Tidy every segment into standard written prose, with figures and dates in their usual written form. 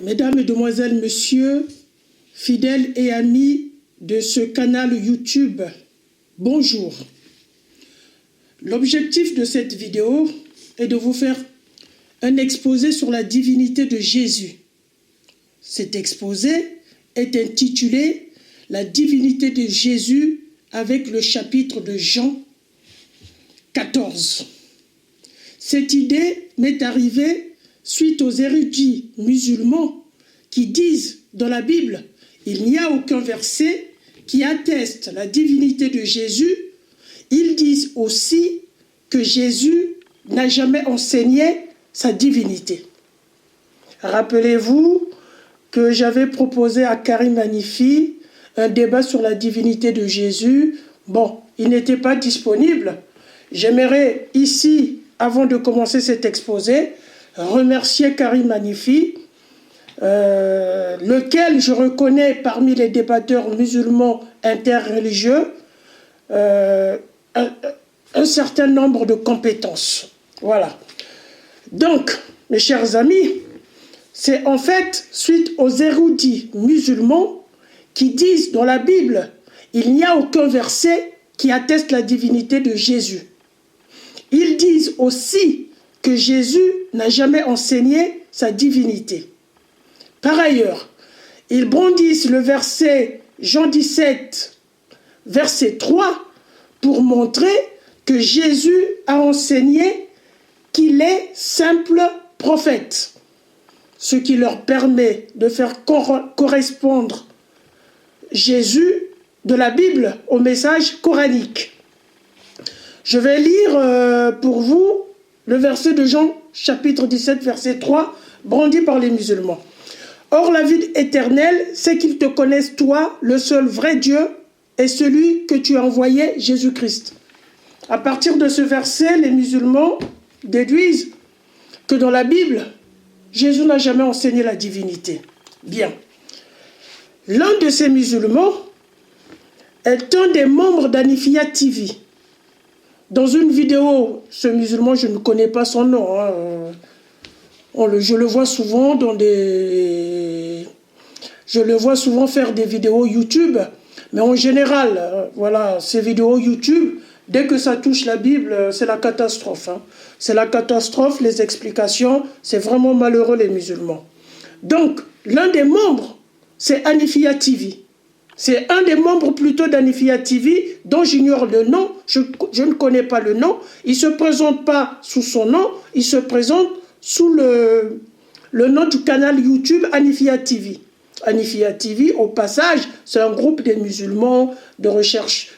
Mesdames, Mesdemoiselles, Messieurs, fidèles et amis de ce canal YouTube, bonjour. L'objectif de cette vidéo est de vous faire un exposé sur la divinité de Jésus. Cet exposé est intitulé « La divinité de Jésus » avec le chapitre de Jean 14. Cette idée m'est arrivée suite aux érudits musulmans qui disent dans la Bible « Il n'y a aucun verset qui atteste la divinité de Jésus ». Ils disent aussi que Jésus n'a jamais enseigné sa divinité. Rappelez-vous que j'avais proposé à Karim Hanifi un débat sur la divinité de Jésus. Bon, il n'était pas disponible. J'aimerais ici, avant de commencer cet exposé, remercier Karim Hanifi, lequel je reconnais parmi les débatteurs musulmans interreligieux un certain nombre de compétences. Voilà. Donc, mes chers amis, c'est en fait suite aux érudits musulmans qui disent dans la Bible, il n'y a aucun verset qui atteste la divinité de Jésus. Ils disent aussi que Jésus n'a jamais enseigné sa divinité. Par ailleurs, ils brandissent le verset Jean 17, verset 3, pour montrer que Jésus a enseigné qu'il est simple prophète, ce qui leur permet de faire correspondre Jésus de la Bible au message coranique. Je vais lire pour vous le verset de Jean, chapitre 17, verset 3, brandi par les musulmans. « Or, la vie éternelle, c'est qu'ils te connaissent, toi, le seul vrai Dieu, et celui que tu as envoyé, Jésus-Christ. » À partir de ce verset, les musulmans déduisent que dans la Bible, Jésus n'a jamais enseigné la divinité. Bien. L'un de ces musulmans est un des membres d'Anifia TV. Dans une vidéo, ce musulman, je ne connais pas son nom, je le vois souvent je le vois souvent faire des vidéos YouTube, mais en général, voilà, ces vidéos YouTube, dès que ça touche la Bible, c'est la catastrophe. C'est la catastrophe, les explications, c'est vraiment malheureux les musulmans. Donc, l'un des membres, c'est Anifia TV. C'est un des membres plutôt d'Anifia TV dont j'ignore le nom, je ne connais pas le nom. Il ne se présente pas sous son nom, il se présente sous le nom du canal YouTube Anifia TV. Anifia TV, au passage, c'est un groupe des musulmans de recherche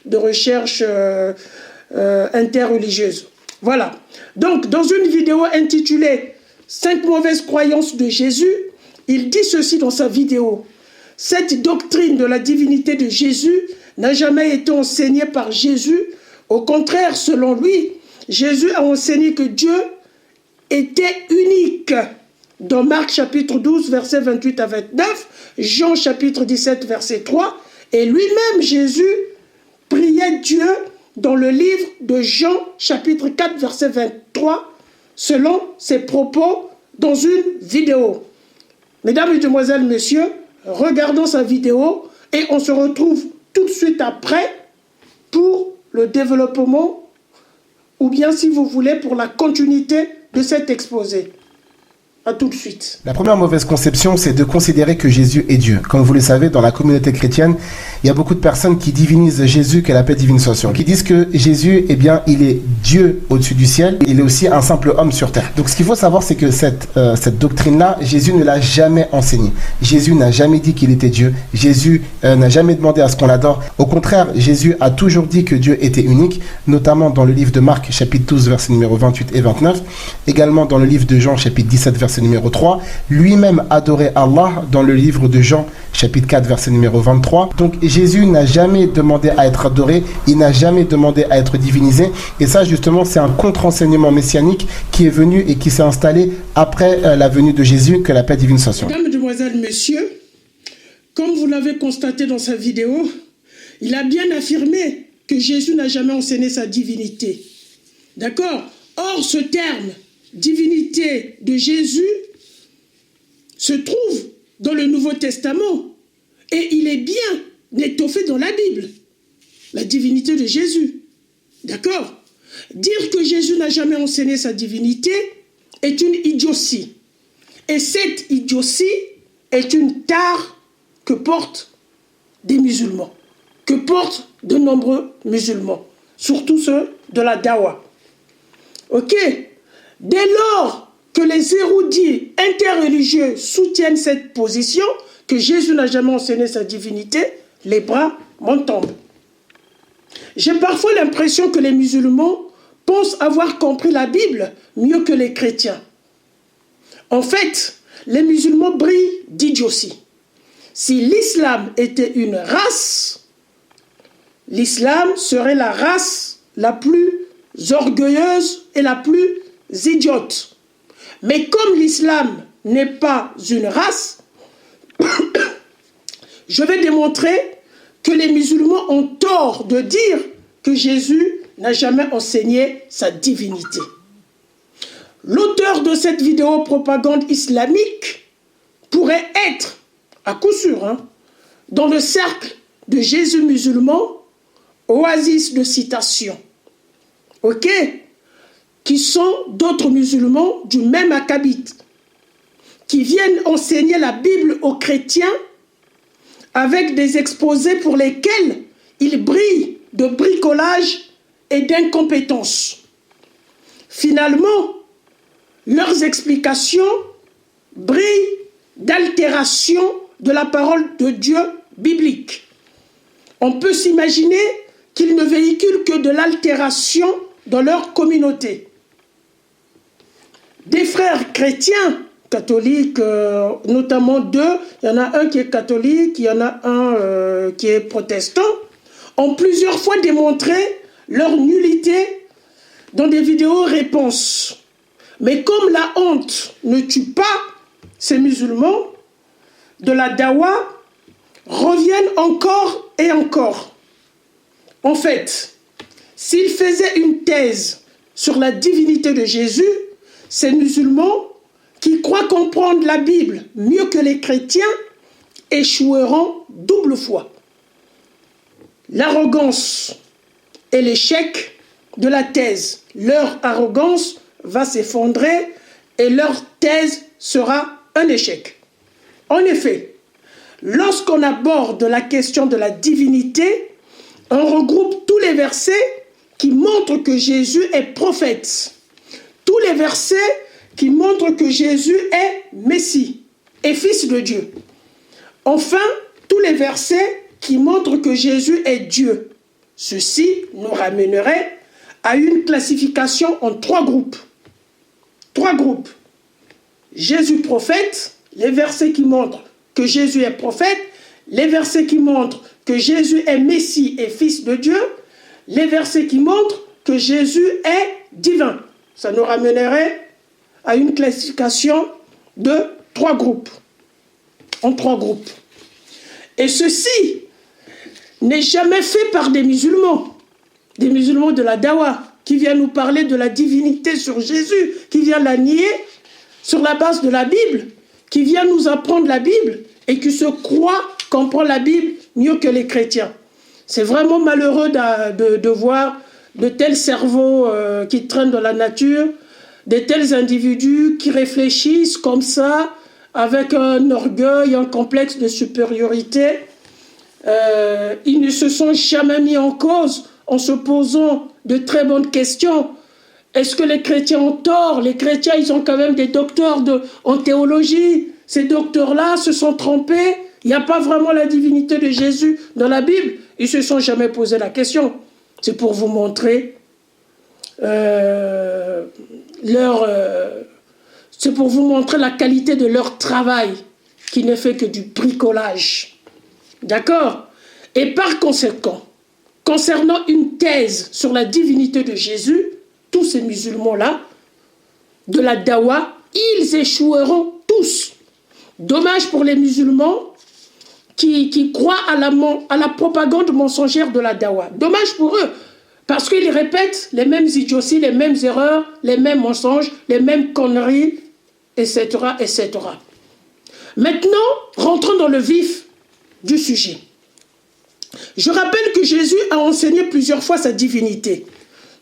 interreligieuse. Voilà. Donc, dans une vidéo intitulée « 5 mauvaises croyances de Jésus », il dit ceci dans sa vidéo. « Cette doctrine de la divinité de Jésus n'a jamais été enseignée par Jésus. Au contraire, selon lui, Jésus a enseigné que Dieu était unique. » Dans Marc chapitre 12, versets 28 à 29, Jean chapitre 17, verset 3, et lui-même, Jésus, priait Dieu dans le livre de Jean chapitre 4, verset 23, selon ses propos dans une vidéo. Mesdames, Mesdemoiselles, Messieurs, regardons sa vidéo et on se retrouve tout de suite après pour le développement ou bien, si vous voulez, pour la continuité de cet exposé. À tout de suite. La première mauvaise conception, c'est de considérer que Jésus est Dieu. Comme vous le savez, dans la communauté chrétienne, il y a beaucoup de personnes qui divinisent Jésus, que la paix divine soit sur lui, qui disent que Jésus, eh bien, il est Dieu au-dessus du ciel, il est aussi un simple homme sur terre. Donc ce qu'il faut savoir, c'est que cette doctrine-là, Jésus ne l'a jamais enseignée. Jésus n'a jamais dit qu'il était Dieu. Jésus n'a jamais demandé à ce qu'on l'adore. Au contraire, Jésus a toujours dit que Dieu était unique, notamment dans le livre de Marc, chapitre 12, versets numéro 28 et 29, également dans le livre de Jean, chapitre 17, verset numéro 3, lui-même adorait Allah dans le livre de Jean, chapitre 4, verset numéro 23. Donc Jésus n'a jamais demandé à être adoré, il n'a jamais demandé à être divinisé, et ça justement c'est un contre-enseignement messianique qui est venu et qui s'est installé après la venue de Jésus, que la paix divine soit sur lui. Mesdames, Mesdemoiselles, Messieurs, comme vous l'avez constaté dans sa vidéo, il a bien affirmé que Jésus n'a jamais enseigné sa divinité. D'accord? Or, ce terme, divinité de Jésus, se trouve Nouveau Testament. Et il est bien étoffé dans la Bible. La divinité de Jésus. D'accord? Dire que Jésus n'a jamais enseigné sa divinité est une idiotie. Et cette idiotie est une tare que portent des musulmans, que portent de nombreux musulmans, surtout ceux de la Dawa. Ok? Dès lors que les érudits interreligieux soutiennent cette position, que Jésus n'a jamais enseigné sa divinité, les bras m'en tombent. J'ai parfois l'impression que les musulmans pensent avoir compris la Bible mieux que les chrétiens. En fait, les musulmans brillent d'idiotie. Si l'islam était une race, l'islam serait la race la plus orgueilleuse et la plus idiote. Mais comme l'islam n'est pas une race, je vais démontrer que les musulmans ont tort de dire que Jésus n'a jamais enseigné sa divinité. L'auteur de cette vidéo propagande islamique pourrait être, à coup sûr, dans le cercle de Jésus musulman, oasis de citation. Ok? Qui sont d'autres musulmans du même acabit, qui viennent enseigner la Bible aux chrétiens avec des exposés pour lesquels ils brillent de bricolage et d'incompétence. Finalement, leurs explications brillent d'altération de la parole de Dieu biblique. On peut s'imaginer qu'ils ne véhiculent que de l'altération dans leur communauté. Des frères chrétiens, catholiques, notamment deux, il y en a un qui est catholique, il y en a un qui est protestant, ont plusieurs fois démontré leur nullité dans des vidéos réponses. Mais comme la honte ne tue pas ces musulmans, de la dawa reviennent encore et encore. En fait, s'ils faisaient une thèse sur la divinité de Jésus, ces musulmans qui croient comprendre la Bible mieux que les chrétiens échoueront double fois. L'arrogance et l'échec de la thèse. Leur arrogance va s'effondrer et leur thèse sera un échec. En effet, lorsqu'on aborde la question de la divinité, on regroupe tous les versets qui montrent que Jésus est prophète. Tous les versets qui montrent que Jésus est Messie et Fils de Dieu. Enfin, tous les versets qui montrent que Jésus est Dieu. Ceci nous ramènerait à une classification en trois groupes. Trois groupes. Jésus prophète, les versets qui montrent que Jésus est prophète, les versets qui montrent que Jésus est Messie et Fils de Dieu, les versets qui montrent que Jésus est divin. Ça nous ramènerait à une classification de trois groupes. En trois groupes. Et ceci n'est jamais fait par des musulmans de la Dawa, qui viennent nous parler de la divinité sur Jésus, qui vient la nier sur la base de la Bible, qui vient nous apprendre la Bible et qui se croit comprendre la Bible mieux que les chrétiens. C'est vraiment malheureux de voir de tels cerveaux qui traînent dans la nature, de tels individus qui réfléchissent comme ça, avec un orgueil, un complexe de supériorité. Ils ne se sont jamais mis en cause en se posant de très bonnes questions. Est-ce que les chrétiens ont tort? Les chrétiens, ils ont quand même des docteurs en théologie. Ces docteurs-là se sont trompés. Il n'y a pas vraiment la divinité de Jésus dans la Bible. Ils ne se sont jamais posé la question. C'est pour vous montrer c'est pour vous montrer la qualité de leur travail, qui ne fait que du bricolage. D'accord? Et par conséquent, concernant une thèse sur la divinité de Jésus, tous ces musulmans-là, de la Dawa, ils échoueront tous. Dommage pour les musulmans qui croient à la propagande mensongère de la Dawa. Dommage pour eux, parce qu'ils répètent les mêmes idioties, les mêmes erreurs, les mêmes mensonges, les mêmes conneries, etc., etc. Maintenant, rentrons dans le vif du sujet. Je rappelle que Jésus a enseigné plusieurs fois sa divinité.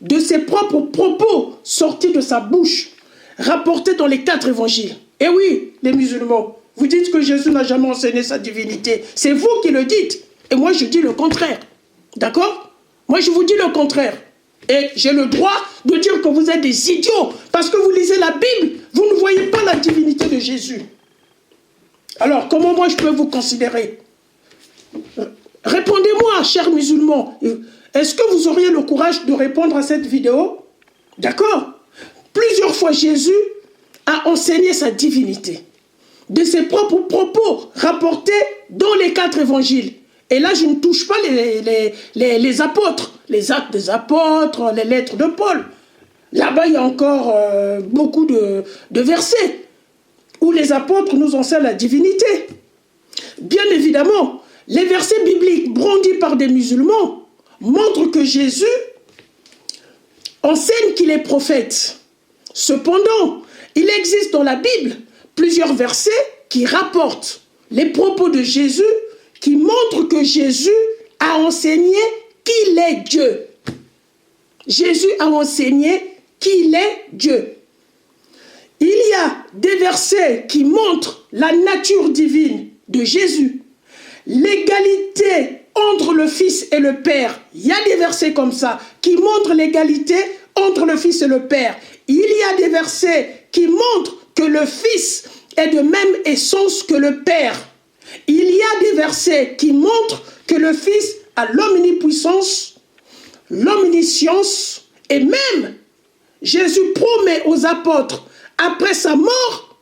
De ses propres propos sortis de sa bouche, rapportés dans les 4 évangiles. Et oui, les musulmans, vous dites que Jésus n'a jamais enseigné sa divinité. C'est vous qui le dites. Et moi, je dis le contraire. D'accord? Moi, je vous dis le contraire. Et j'ai le droit de dire que vous êtes des idiots. Parce que vous lisez la Bible, vous ne voyez pas la divinité de Jésus. Alors, comment moi je peux vous considérer? Répondez-moi, chers musulmans. Est-ce que vous auriez le courage de répondre à cette vidéo? D'accord? Plusieurs fois, Jésus a enseigné sa divinité. De ses propres propos rapportés dans les 4 évangiles. Et là, je ne touche pas les apôtres, les actes des apôtres, les lettres de Paul. Là-bas, il y a encore beaucoup de versets où les apôtres nous enseignent la divinité. Bien évidemment, les versets bibliques brandis par des musulmans montrent que Jésus enseigne qu'il est prophète. Cependant, il existe dans la Bible plusieurs versets qui rapportent les propos de Jésus, qui montrent que Jésus a enseigné qu'il est Dieu. Jésus a enseigné qu'il est Dieu. Il y a des versets qui montrent la nature divine de Jésus, l'égalité entre le Fils et le Père. Il y a des versets comme ça qui montrent l'égalité entre le Fils et le Père. Il y a des versets qui montrent que le Fils est de même essence que le Père. Il y a des versets qui montrent que le Fils a l'omnipuissance, l'omniscience, et même Jésus promet aux apôtres, après sa mort,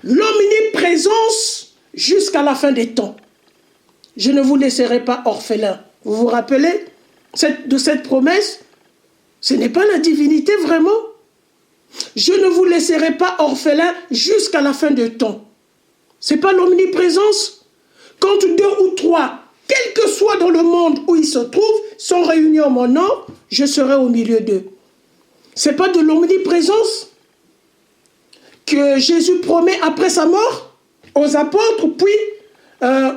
l'omniprésence jusqu'à la fin des temps. Je ne vous laisserai pas orphelins. Vous vous rappelez de cette promesse? Ce n'est pas la divinité vraiment. Je ne vous laisserai pas orphelins jusqu'à la fin des temps. Ce n'est pas l'omniprésence. Quand 2 ou 3, quel que soit dans le monde où ils se trouvent, sont réunis en mon nom, je serai au milieu d'eux. Ce n'est pas de l'omniprésence que Jésus promet après sa mort aux apôtres, puis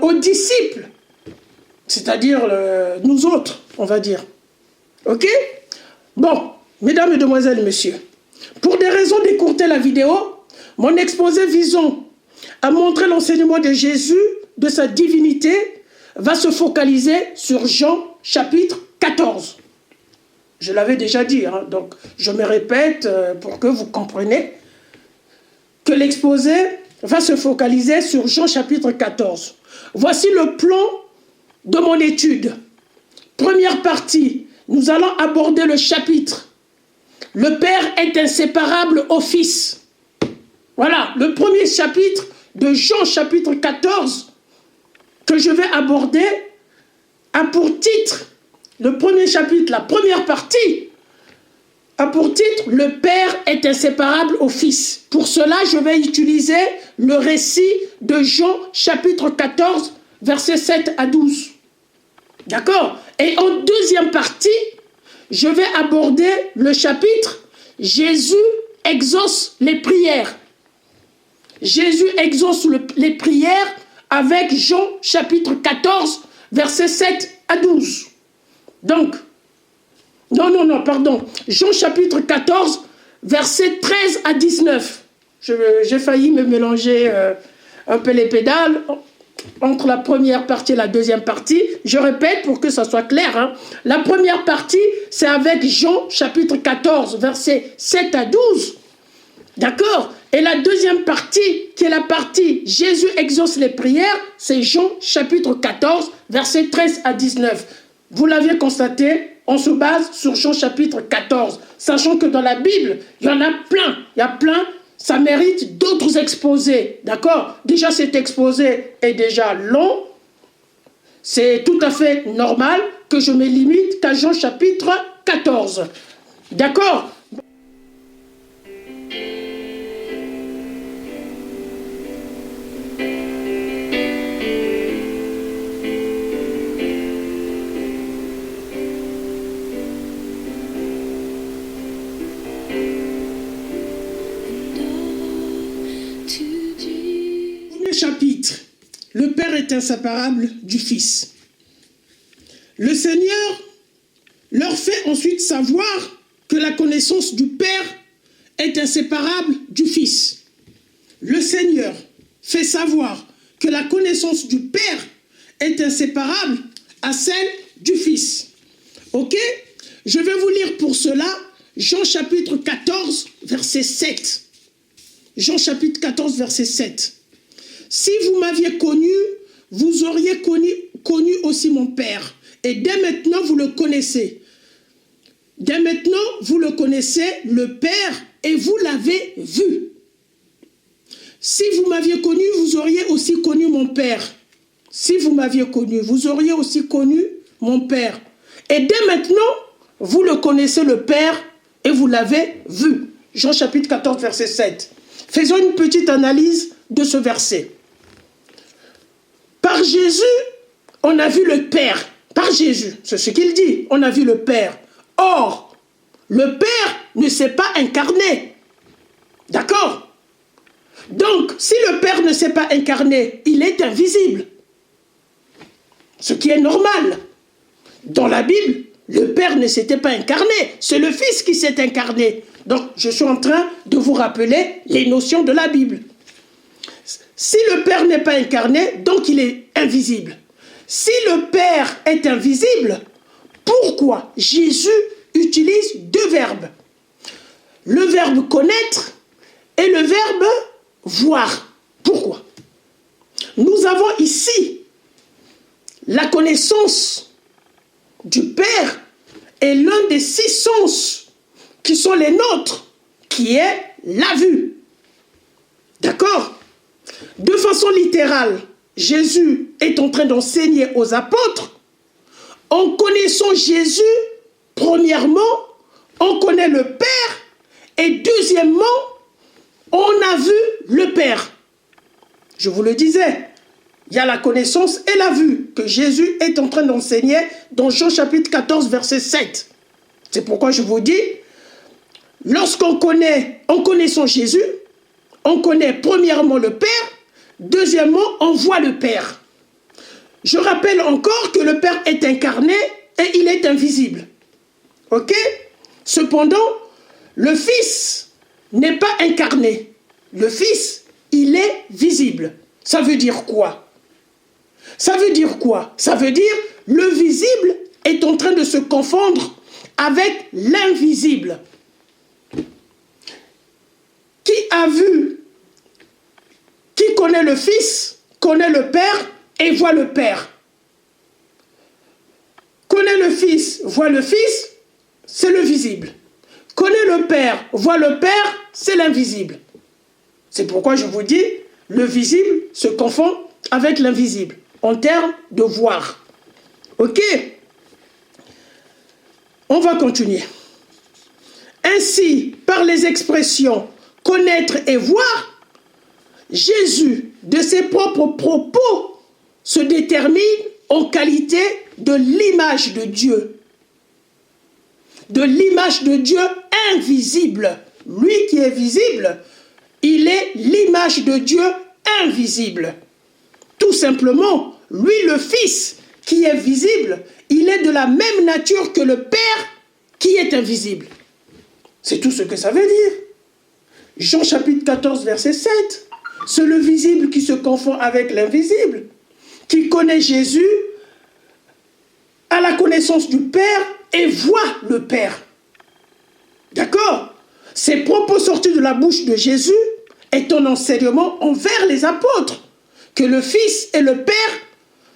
aux disciples, c'est-à-dire nous autres, on va dire. Ok? Bon, mesdames, mesdemoiselles, messieurs, pour des raisons d'écourter la vidéo, mon exposé visant à montrer l'enseignement de Jésus, de sa divinité, va se focaliser sur Jean chapitre 14. Je l'avais déjà dit, hein, donc je me répète pour que vous compreniez que l'exposé va se focaliser sur Jean chapitre 14. Voici le plan de mon étude. Première partie, nous allons aborder le chapitre. Le Père est inséparable au Fils. Voilà, le premier chapitre de Jean chapitre 14 que je vais aborder a pour titre, le premier chapitre, la première partie, a pour titre « Le Père est inséparable au Fils ». Pour cela, je vais utiliser le récit de Jean chapitre 14, versets 7 à 12. D'accord? Et en deuxième partie, je vais aborder le chapitre « Jésus exauce les prières ». Jésus exauce les prières avec Jean chapitre 14, versets 7 à 12. Donc, Jean chapitre 14, versets 13 à 19. J'ai failli me mélanger un peu les pédales entre la première partie et la deuxième partie. Je répète pour que ça soit clair. Hein. La première partie, c'est avec Jean chapitre 14, versets 7 à 12. D'accord? Et la deuxième partie, qui est la partie Jésus exauce les prières, c'est Jean chapitre 14, versets 13 à 19. Vous l'aviez constaté, on se base sur Jean chapitre 14, sachant que dans la Bible, il y en a plein. Il y a plein, ça mérite d'autres exposés. D'accord? Déjà, cet exposé est déjà long. C'est tout à fait normal que je me limite qu'à Jean chapitre 14. D'accord? Chapitre. le Père est inséparable du Fils. Le Seigneur leur fait ensuite savoir que la connaissance du Père est inséparable du Fils. Le Seigneur fait savoir que la connaissance du Père est inséparable à celle du Fils. Ok? Je vais vous lire pour cela Jean chapitre 14, verset 7. Jean chapitre 14, verset 7. Si vous m'aviez connu, vous auriez connu aussi mon Père. Et dès maintenant, vous le connaissez. Dès maintenant, vous le connaissez, le Père, et vous l'avez vu. Si vous m'aviez connu, vous auriez aussi connu mon Père. Si vous m'aviez connu, vous auriez aussi connu mon Père. Et dès maintenant, vous le connaissez, le Père, et vous l'avez vu. Jean chapitre 14, verset 7. Faisons une petite analyse de ce verset. Par Jésus, on a vu le Père. Par Jésus, c'est ce qu'il dit. On a vu le Père. Or, le Père ne s'est pas incarné. D'accord? Donc, si le Père ne s'est pas incarné, il est invisible. Ce qui est normal. Dans la Bible, le Père ne s'était pas incarné. C'est le Fils qui s'est incarné. Donc, je suis en train de vous rappeler les notions de la Bible. Si le Père n'est pas incarné, donc il est invisible. Si le Père est invisible, pourquoi Jésus utilise deux verbes? Le verbe connaître et le verbe voir. Pourquoi? Nous avons ici la connaissance du Père est l'un des 6 sens qui sont les nôtres, qui est la vue. D'accord? De façon littérale, Jésus est en train d'enseigner aux apôtres. En connaissant Jésus, premièrement, on connaît le Père et deuxièmement, on a vu le Père. Je vous le disais, il y a la connaissance et la vue que Jésus est en train d'enseigner dans Jean chapitre 14, verset 7. C'est pourquoi je vous dis, lorsqu'on connaît, en connaissant Jésus, on connaît premièrement le Père, deuxièmement, on voit le Père. Je rappelle encore que le Père est incarné et il est invisible. Ok? Cependant, le Fils n'est pas incarné. Le Fils, il est visible. Ça veut dire quoi? Ça veut dire quoi? Ça veut dire le visible est en train de se confondre avec l'invisible. Qui a vu, qui connaît le Fils, connaît le Père et voit le Père. Connaît le Fils, voit le Fils, c'est le visible. Connaît le Père, voit le Père, c'est l'invisible. C'est pourquoi je vous dis, le visible se confond avec l'invisible, en termes de voir. Ok? On va continuer. Ainsi, par les expressions connaître et voir, Jésus, de ses propres propos, se détermine en qualité de l'image de Dieu. De l'image de Dieu invisible. Lui qui est visible, il est l'image de Dieu invisible. Tout simplement, lui le Fils qui est visible, il est de la même nature que le Père qui est invisible. C'est tout ce que ça veut dire. Jean chapitre 14, verset 7. C'est le visible qui se confond avec l'invisible. Qui connaît Jésus, a la connaissance du Père et voit le Père. D'accord? Ces propos sortis de la bouche de Jésus est un enseignement envers les apôtres. Que le Fils et le Père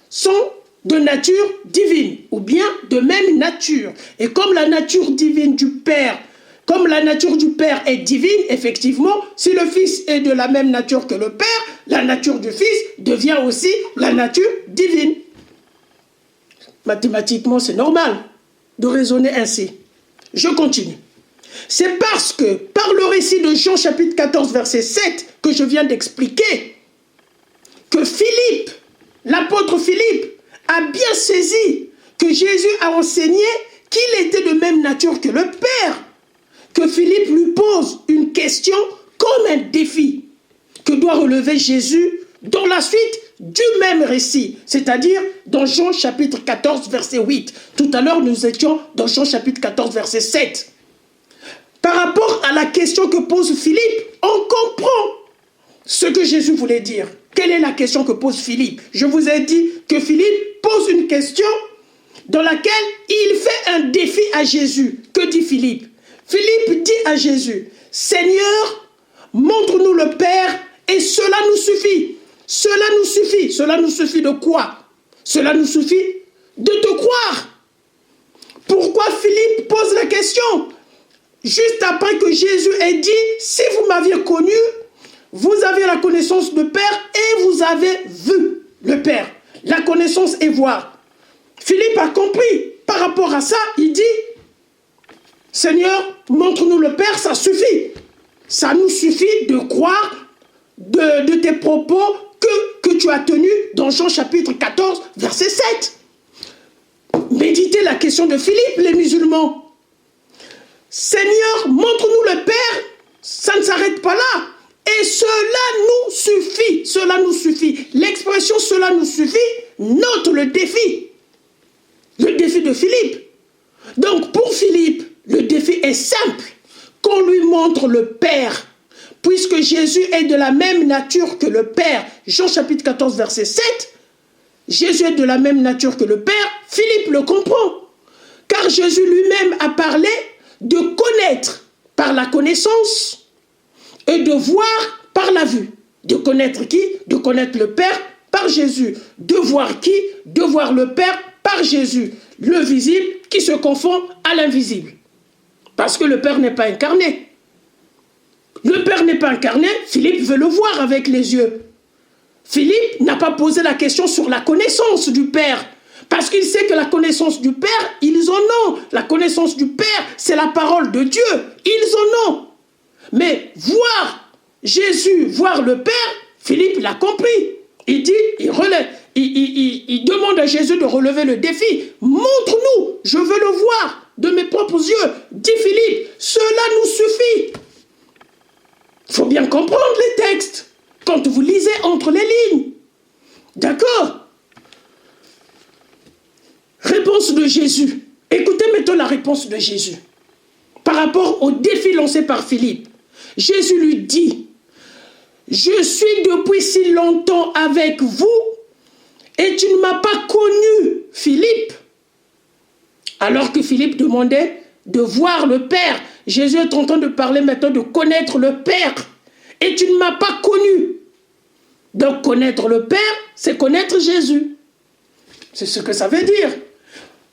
sont de nature divine, ou bien de même nature. Et comme la nature divine du Père, comme la nature du Père est divine, effectivement, si le Fils est de la même nature que le Père, la nature du Fils devient aussi la nature divine. Mathématiquement, c'est normal de raisonner ainsi. Je continue. C'est parce que, par le récit de Jean chapitre 14, verset 7, que je viens d'expliquer, que Philippe, l'apôtre Philippe, a bien saisi que Jésus a enseigné qu'il était de même nature que le Père, que Philippe lui pose une question comme un défi que doit relever Jésus dans la suite du même récit, c'est-à-dire dans Jean chapitre 14, verset 8. Tout à l'heure, nous étions dans Jean chapitre 14, verset 7. Par rapport à la question que pose Philippe, on comprend ce que Jésus voulait dire. Quelle est la question que pose Philippe? Je vous ai dit que Philippe pose une question dans laquelle il fait un défi à Jésus. Que dit Philippe? Philippe dit à Jésus, « Seigneur, montre-nous le Père et cela nous suffit. » Cela nous suffit. Cela nous suffit de quoi? Cela nous suffit de te croire. Pourquoi Philippe pose la question? Juste après que Jésus ait dit, si vous m'aviez connu, vous avez la connaissance du Père et vous avez vu le Père. La connaissance est voir. Philippe a compris. Par rapport à ça, il dit, Seigneur, montre-nous le Père, ça suffit. Ça nous suffit de croire de tes propos que tu as tenus dans Jean chapitre 14, verset 7. Méditez la question de Philippe, les musulmans. Seigneur, montre-nous le Père, ça ne s'arrête pas là. Et cela nous suffit, cela nous suffit. L'expression cela nous suffit note le défi de Philippe. Donc pour Philippe, le défi est simple, qu'on lui montre le Père. Puisque Jésus est de la même nature que le Père, Jean chapitre 14, verset 7, Jésus est de la même nature que le Père, Philippe le comprend. Car Jésus lui-même a parlé de connaître par la connaissance et de voir par la vue. De connaître qui? De connaître le Père par Jésus. De voir qui? De voir le Père par Jésus. Le visible qui se confond à l'invisible. Parce que le Père n'est pas incarné. Le Père n'est pas incarné, Philippe veut le voir avec les yeux. Philippe n'a pas posé la question sur la connaissance du Père. Parce qu'il sait que la connaissance du Père, ils en ont. La connaissance du Père, c'est la parole de Dieu. Ils en ont. Mais voir Jésus, voir le Père, Philippe l'a compris. Il dit, il demande à Jésus de relever le défi. Montre-nous, je veux le voir de mes propres yeux. Dit Philippe, cela nous suffit. Il faut bien comprendre les textes quand vous lisez entre les lignes. D'accord? Réponse de Jésus. Écoutez maintenant la réponse de Jésus. Par rapport au défi lancé par Philippe. Jésus lui dit, « Je suis depuis si longtemps avec vous et tu ne m'as pas connu, Philippe. » Alors que Philippe demandait de voir le Père. Jésus est en train de parler maintenant de connaître le Père. Et tu ne m'as pas connu. Donc connaître le Père, c'est connaître Jésus. C'est ce que ça veut dire.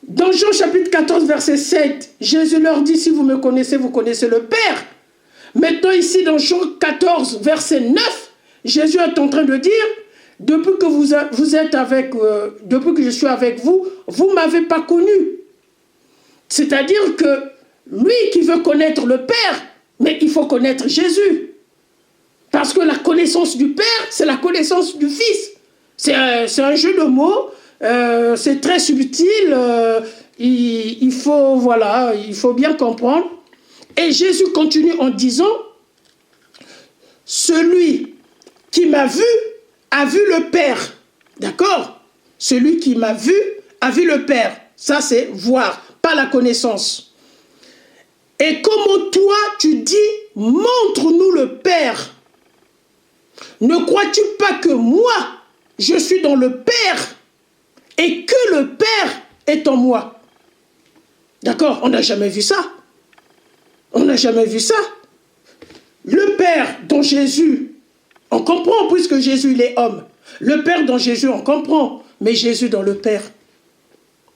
Dans Jean chapitre 14, verset 7, Jésus leur dit, si vous me connaissez, vous connaissez le Père. Maintenant ici dans Jean 14, verset 9, Jésus est en train de dire, depuis que vous êtes avec, depuis que je suis avec vous, vous ne m'avez pas connu. C'est-à-dire que lui qui veut connaître le Père, mais il faut connaître Jésus. Parce que la connaissance du Père, c'est la connaissance du Fils. C'est un jeu de mots, c'est très subtil, il faut bien comprendre. Et Jésus continue en disant, celui qui m'a vu a vu le Père. D'accord? Celui qui m'a vu a vu le Père. Ça c'est voir, pas la connaissance. Et comment toi tu dis, montre-nous le Père. Ne crois-tu pas que moi, je suis dans le Père et que le Père est en moi? D'accord? On n'a jamais vu ça. On n'a jamais vu ça. Le Père dont Jésus, on comprend puisque Jésus il est homme. Le Père dont Jésus, on comprend. Mais Jésus dans le Père.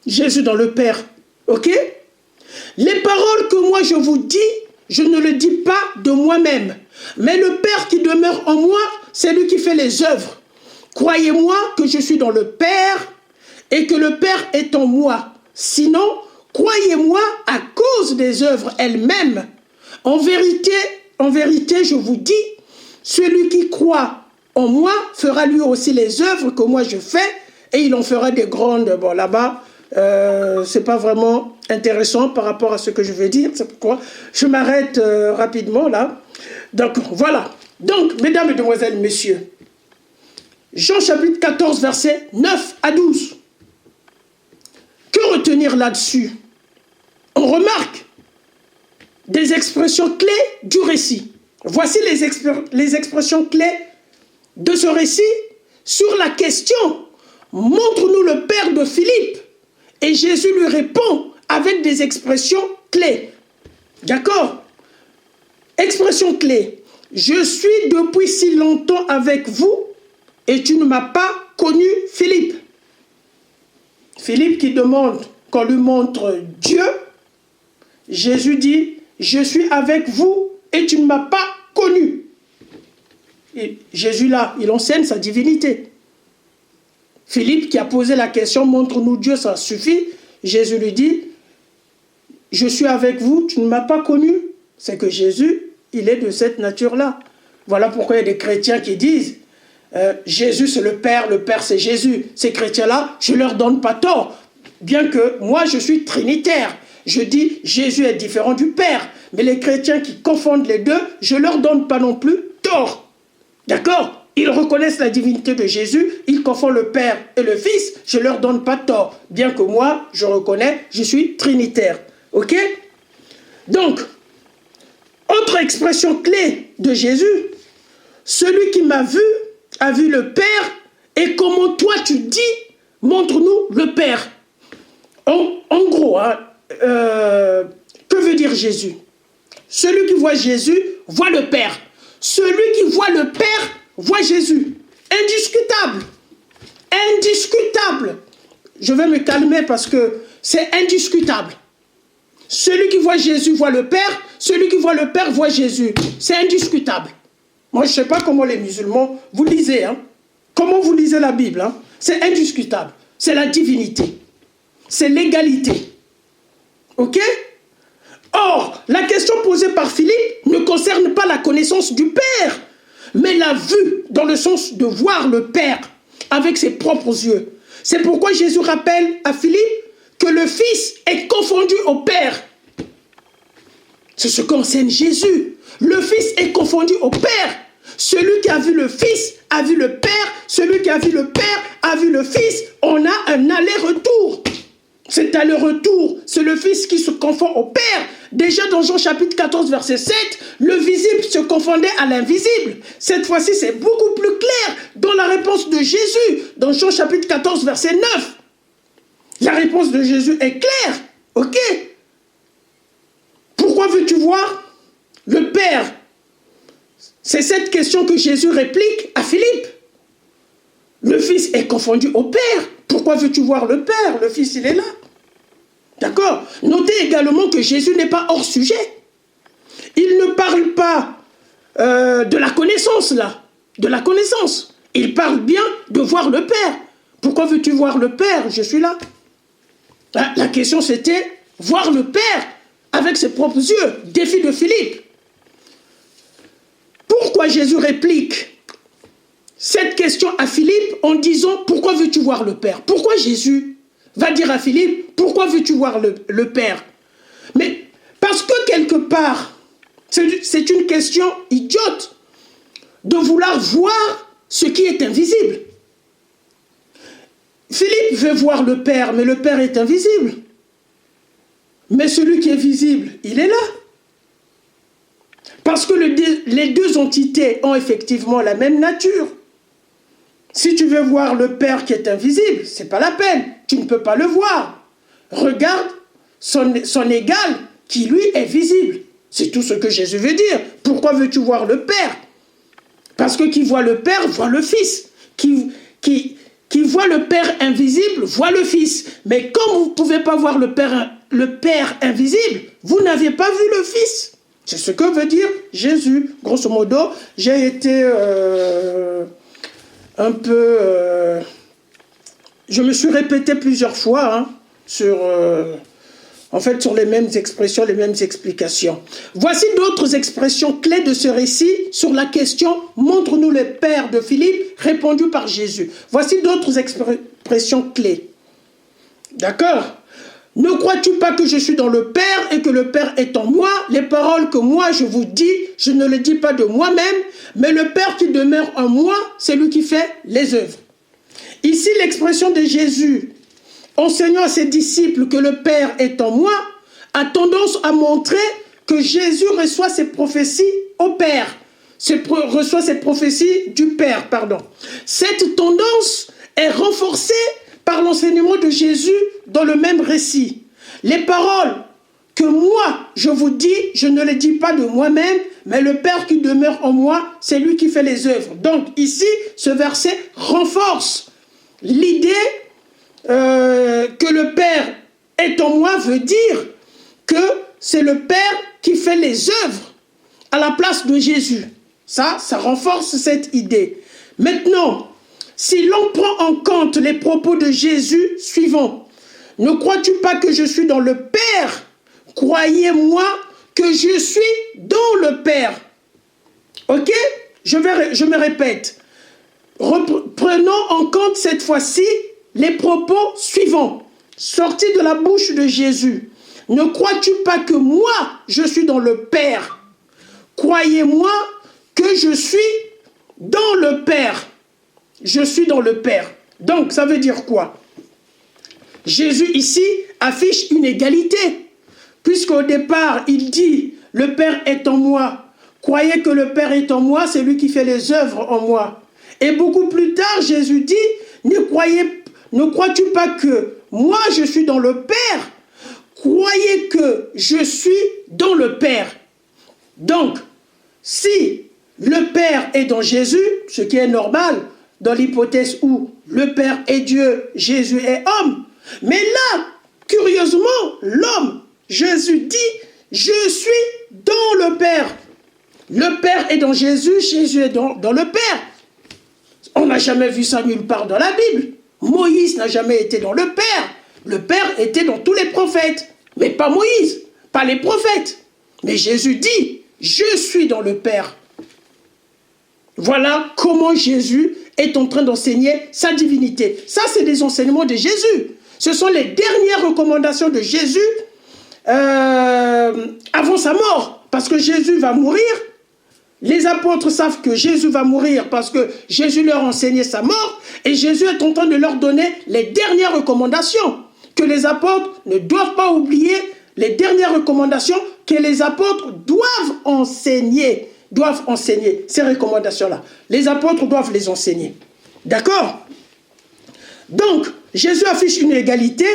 Jésus dans le Père. Ok? Les paroles que moi je vous dis, je ne le dis pas de moi-même. Mais le Père qui demeure en moi, c'est lui qui fait les œuvres. Croyez-moi que je suis dans le Père et que le Père est en moi. Sinon, croyez-moi à cause des œuvres elles-mêmes. En vérité, je vous dis, celui qui croit en moi fera lui aussi les œuvres que moi je fais et il en fera des grandes. Bon, là-bas, c'est pas vraiment intéressant par rapport à ce que je vais dire. C'est pourquoi je m'arrête rapidement là. Donc, voilà. Donc, mesdames, mesdemoiselles, messieurs, Jean chapitre 14, versets 9 à 12. Que retenir là-dessus? On remarque des expressions clés du récit. Voici les expressions clés de ce récit sur la question « Montre-nous le Père de Philippe ». Et Jésus lui répond avec des expressions clés. D'accord? Expression clé. « Je suis depuis si longtemps avec vous et tu ne m'as pas connu, Philippe ». Philippe qui demande qu'on lui montre Dieu. Jésus dit « Je suis avec vous et tu ne m'as pas connu ». Et Jésus là, il enseigne sa divinité. Philippe qui a posé la question « Montre-nous Dieu, ça suffit ». Jésus lui dit « Je suis avec vous, tu ne m'as pas connu ». C'est que Jésus, il est de cette nature-là. Voilà pourquoi il y a des chrétiens qui disent Jésus c'est le Père c'est Jésus. Ces chrétiens-là, je ne leur donne pas tort. Bien que moi, je suis trinitaire. Je dis Jésus est différent du Père. Mais les chrétiens qui confondent les deux, je ne leur donne pas non plus tort. D'accord? Ils reconnaissent la divinité de Jésus, ils confondent le Père et le Fils, je ne leur donne pas tort. Bien que moi, je reconnais, je suis trinitaire. Ok? Donc, autre expression clé de Jésus, celui qui m'a vu a vu le Père, et comment toi tu dis, montre-nous le Père. En gros, hein, que veut dire Jésus? Celui qui voit Jésus voit le Père. Celui qui voit le Père voit Jésus. Indiscutable. Indiscutable. Je vais me calmer parce que c'est indiscutable. Celui qui voit Jésus voit le Père. Celui qui voit le Père voit Jésus. C'est indiscutable. Moi, je ne sais pas comment les musulmans, vous lisez, hein? Comment vous lisez la Bible, hein? C'est indiscutable. C'est la divinité. C'est l'égalité. Ok? Or, la question posée par Philippe ne concerne pas la connaissance du Père, mais la vue, dans le sens de voir le Père avec ses propres yeux. C'est pourquoi Jésus rappelle à Philippe que le Fils est confondu au Père. C'est ce qu'enseigne Jésus. Le Fils est confondu au Père. Celui qui a vu le Fils a vu le Père. Celui qui a vu le Père a vu le Fils. On a un aller-retour. Cet aller-retour, c'est le Fils qui se confond au Père. Déjà dans Jean chapitre 14, verset 7, le visible se confondait à l'invisible. Cette fois-ci, c'est beaucoup plus clair dans la réponse de Jésus. Dans Jean chapitre 14, verset 9. La réponse de Jésus est claire. Ok? Pourquoi veux-tu voir le Père? C'est cette question que Jésus réplique à Philippe. Le Fils est confondu au Père. Pourquoi veux-tu voir le Père? Le Fils, il est là. D'accord? Notez également que Jésus n'est pas hors sujet. Il ne parle pas de la connaissance, là. De la connaissance. Il parle bien de voir le Père. Pourquoi veux-tu voir le Père? Je suis là. La question, c'était voir le Père avec ses propres yeux. Défi de Philippe. Pourquoi Jésus réplique cette question à Philippe en disant « Pourquoi veux-tu voir le Père ?» Pourquoi Jésus va dire à Philippe « Pourquoi veux-tu voir le Père ?» Mais parce que quelque part, c'est une question idiote de vouloir voir ce qui est invisible. Philippe veut voir le Père, mais le Père est invisible. Mais celui qui est visible, il est là. Parce que les deux entités ont effectivement la même nature. Si tu veux voir le Père qui est invisible, ce n'est pas la peine. Tu ne peux pas le voir. Regarde son égal qui, lui, est visible. C'est tout ce que Jésus veut dire. Pourquoi veux-tu voir le Père? Parce que qui voit le Père, voit le Fils. Qui voit le Père invisible, voit le Fils. Mais comme vous ne pouvez pas voir le Père invisible, vous n'avez pas vu le Fils. C'est ce que veut dire Jésus. Grosso modo, j'ai été un peu... je me suis répété plusieurs fois hein, sur les mêmes expressions, les mêmes explications. Voici d'autres expressions clés de ce récit sur la question « Montre-nous le Père » de Philippe, répondu par Jésus. Voici d'autres expressions clés. D'accord? Ne crois-tu pas que je suis dans le Père et que le Père est en moi? Les paroles que moi je vous dis, je ne les dis pas de moi-même, mais le Père qui demeure en moi, c'est lui qui fait les œuvres. Ici, l'expression de Jésus, enseignant à ses disciples que le Père est en moi, a tendance à montrer que Jésus reçoit ses prophéties au Père, reçoit ses prophéties du Père, pardon. Cette tendance est renforcée par l'enseignement de Jésus dans le même récit. Les paroles que moi, je vous dis, je ne les dis pas de moi-même, mais le Père qui demeure en moi, c'est lui qui fait les œuvres. Donc ici, ce verset renforce l'idée que le Père est en moi, veut dire que c'est le Père qui fait les œuvres à la place de Jésus. Ça renforce cette idée. Maintenant, si l'on prend en compte les propos de Jésus suivants, ne crois-tu pas que je suis dans le Père? Croyez-moi que je suis dans le Père. Ok? Je me répète. Prenons en compte cette fois-ci les propos suivants, sortis de la bouche de Jésus. Ne crois-tu pas que moi, je suis dans le Père? Croyez-moi que je suis dans le Père. Je suis dans le Père. Donc, ça veut dire quoi? Jésus, ici, affiche une égalité. Puisqu'au départ, il dit, le Père est en moi. Croyez que le Père est en moi, c'est lui qui fait les œuvres en moi. Et beaucoup plus tard, Jésus dit, ne crois-tu pas que moi, je suis dans le Père? Croyez que je suis dans le Père. Donc, si le Père est dans Jésus, ce qui est normal, dans l'hypothèse où le Père est Dieu, Jésus est homme. Mais là, curieusement, l'homme, Jésus dit, je suis dans le Père. Le Père est dans Jésus, Jésus est dans le Père. On n'a jamais vu ça nulle part dans la Bible. Moïse n'a jamais été dans le Père. Le Père était dans tous les prophètes. Mais pas Moïse, pas les prophètes. Mais Jésus dit, je suis dans le Père. Voilà comment Jésus est en train d'enseigner sa divinité. Ça, c'est des enseignements de Jésus. Ce sont les dernières recommandations de Jésus avant sa mort. Parce que Jésus va mourir. Les apôtres savent que Jésus va mourir parce que Jésus leur a enseigné sa mort. Et Jésus est en train de leur donner les dernières recommandations. Que les apôtres ne doivent pas oublier les dernières recommandations que les apôtres doivent enseigner. Doivent enseigner ces recommandations-là. Les apôtres doivent les enseigner. D'accord? Donc, Jésus affiche une égalité.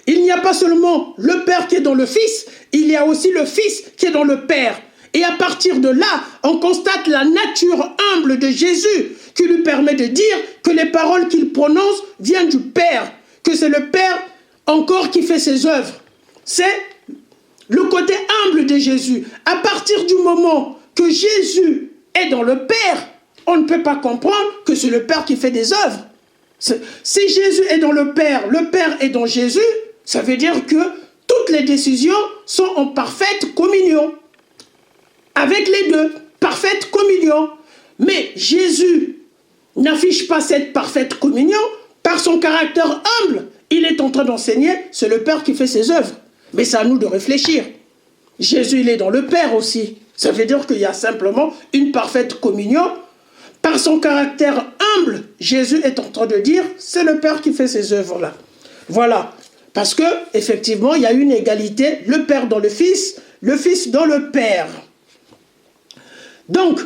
Il n'y a pas seulement le Père qui est dans le Fils, il y a aussi le Fils qui est dans le Père. Et à partir de là, on constate la nature humble de Jésus qui lui permet de dire que les paroles qu'il prononce viennent du Père, que c'est le Père encore qui fait ses œuvres. C'est le côté humble de Jésus. À partir du moment que Jésus est dans le Père, on ne peut pas comprendre que c'est le Père qui fait des œuvres. Si Jésus est dans le Père est dans Jésus, ça veut dire que toutes les décisions sont en parfaite communion. Avec les deux, parfaite communion. Mais Jésus n'affiche pas cette parfaite communion par son caractère humble. Il est en train d'enseigner, c'est le Père qui fait ses œuvres. Mais c'est à nous de réfléchir. Jésus, il est dans le Père aussi. Ça veut dire qu'il y a simplement une parfaite communion. Par son caractère humble, Jésus est en train de dire, c'est le Père qui fait ces œuvres-là. Voilà. Parce que, effectivement, il y a une égalité, le Père dans le Fils dans le Père. Donc,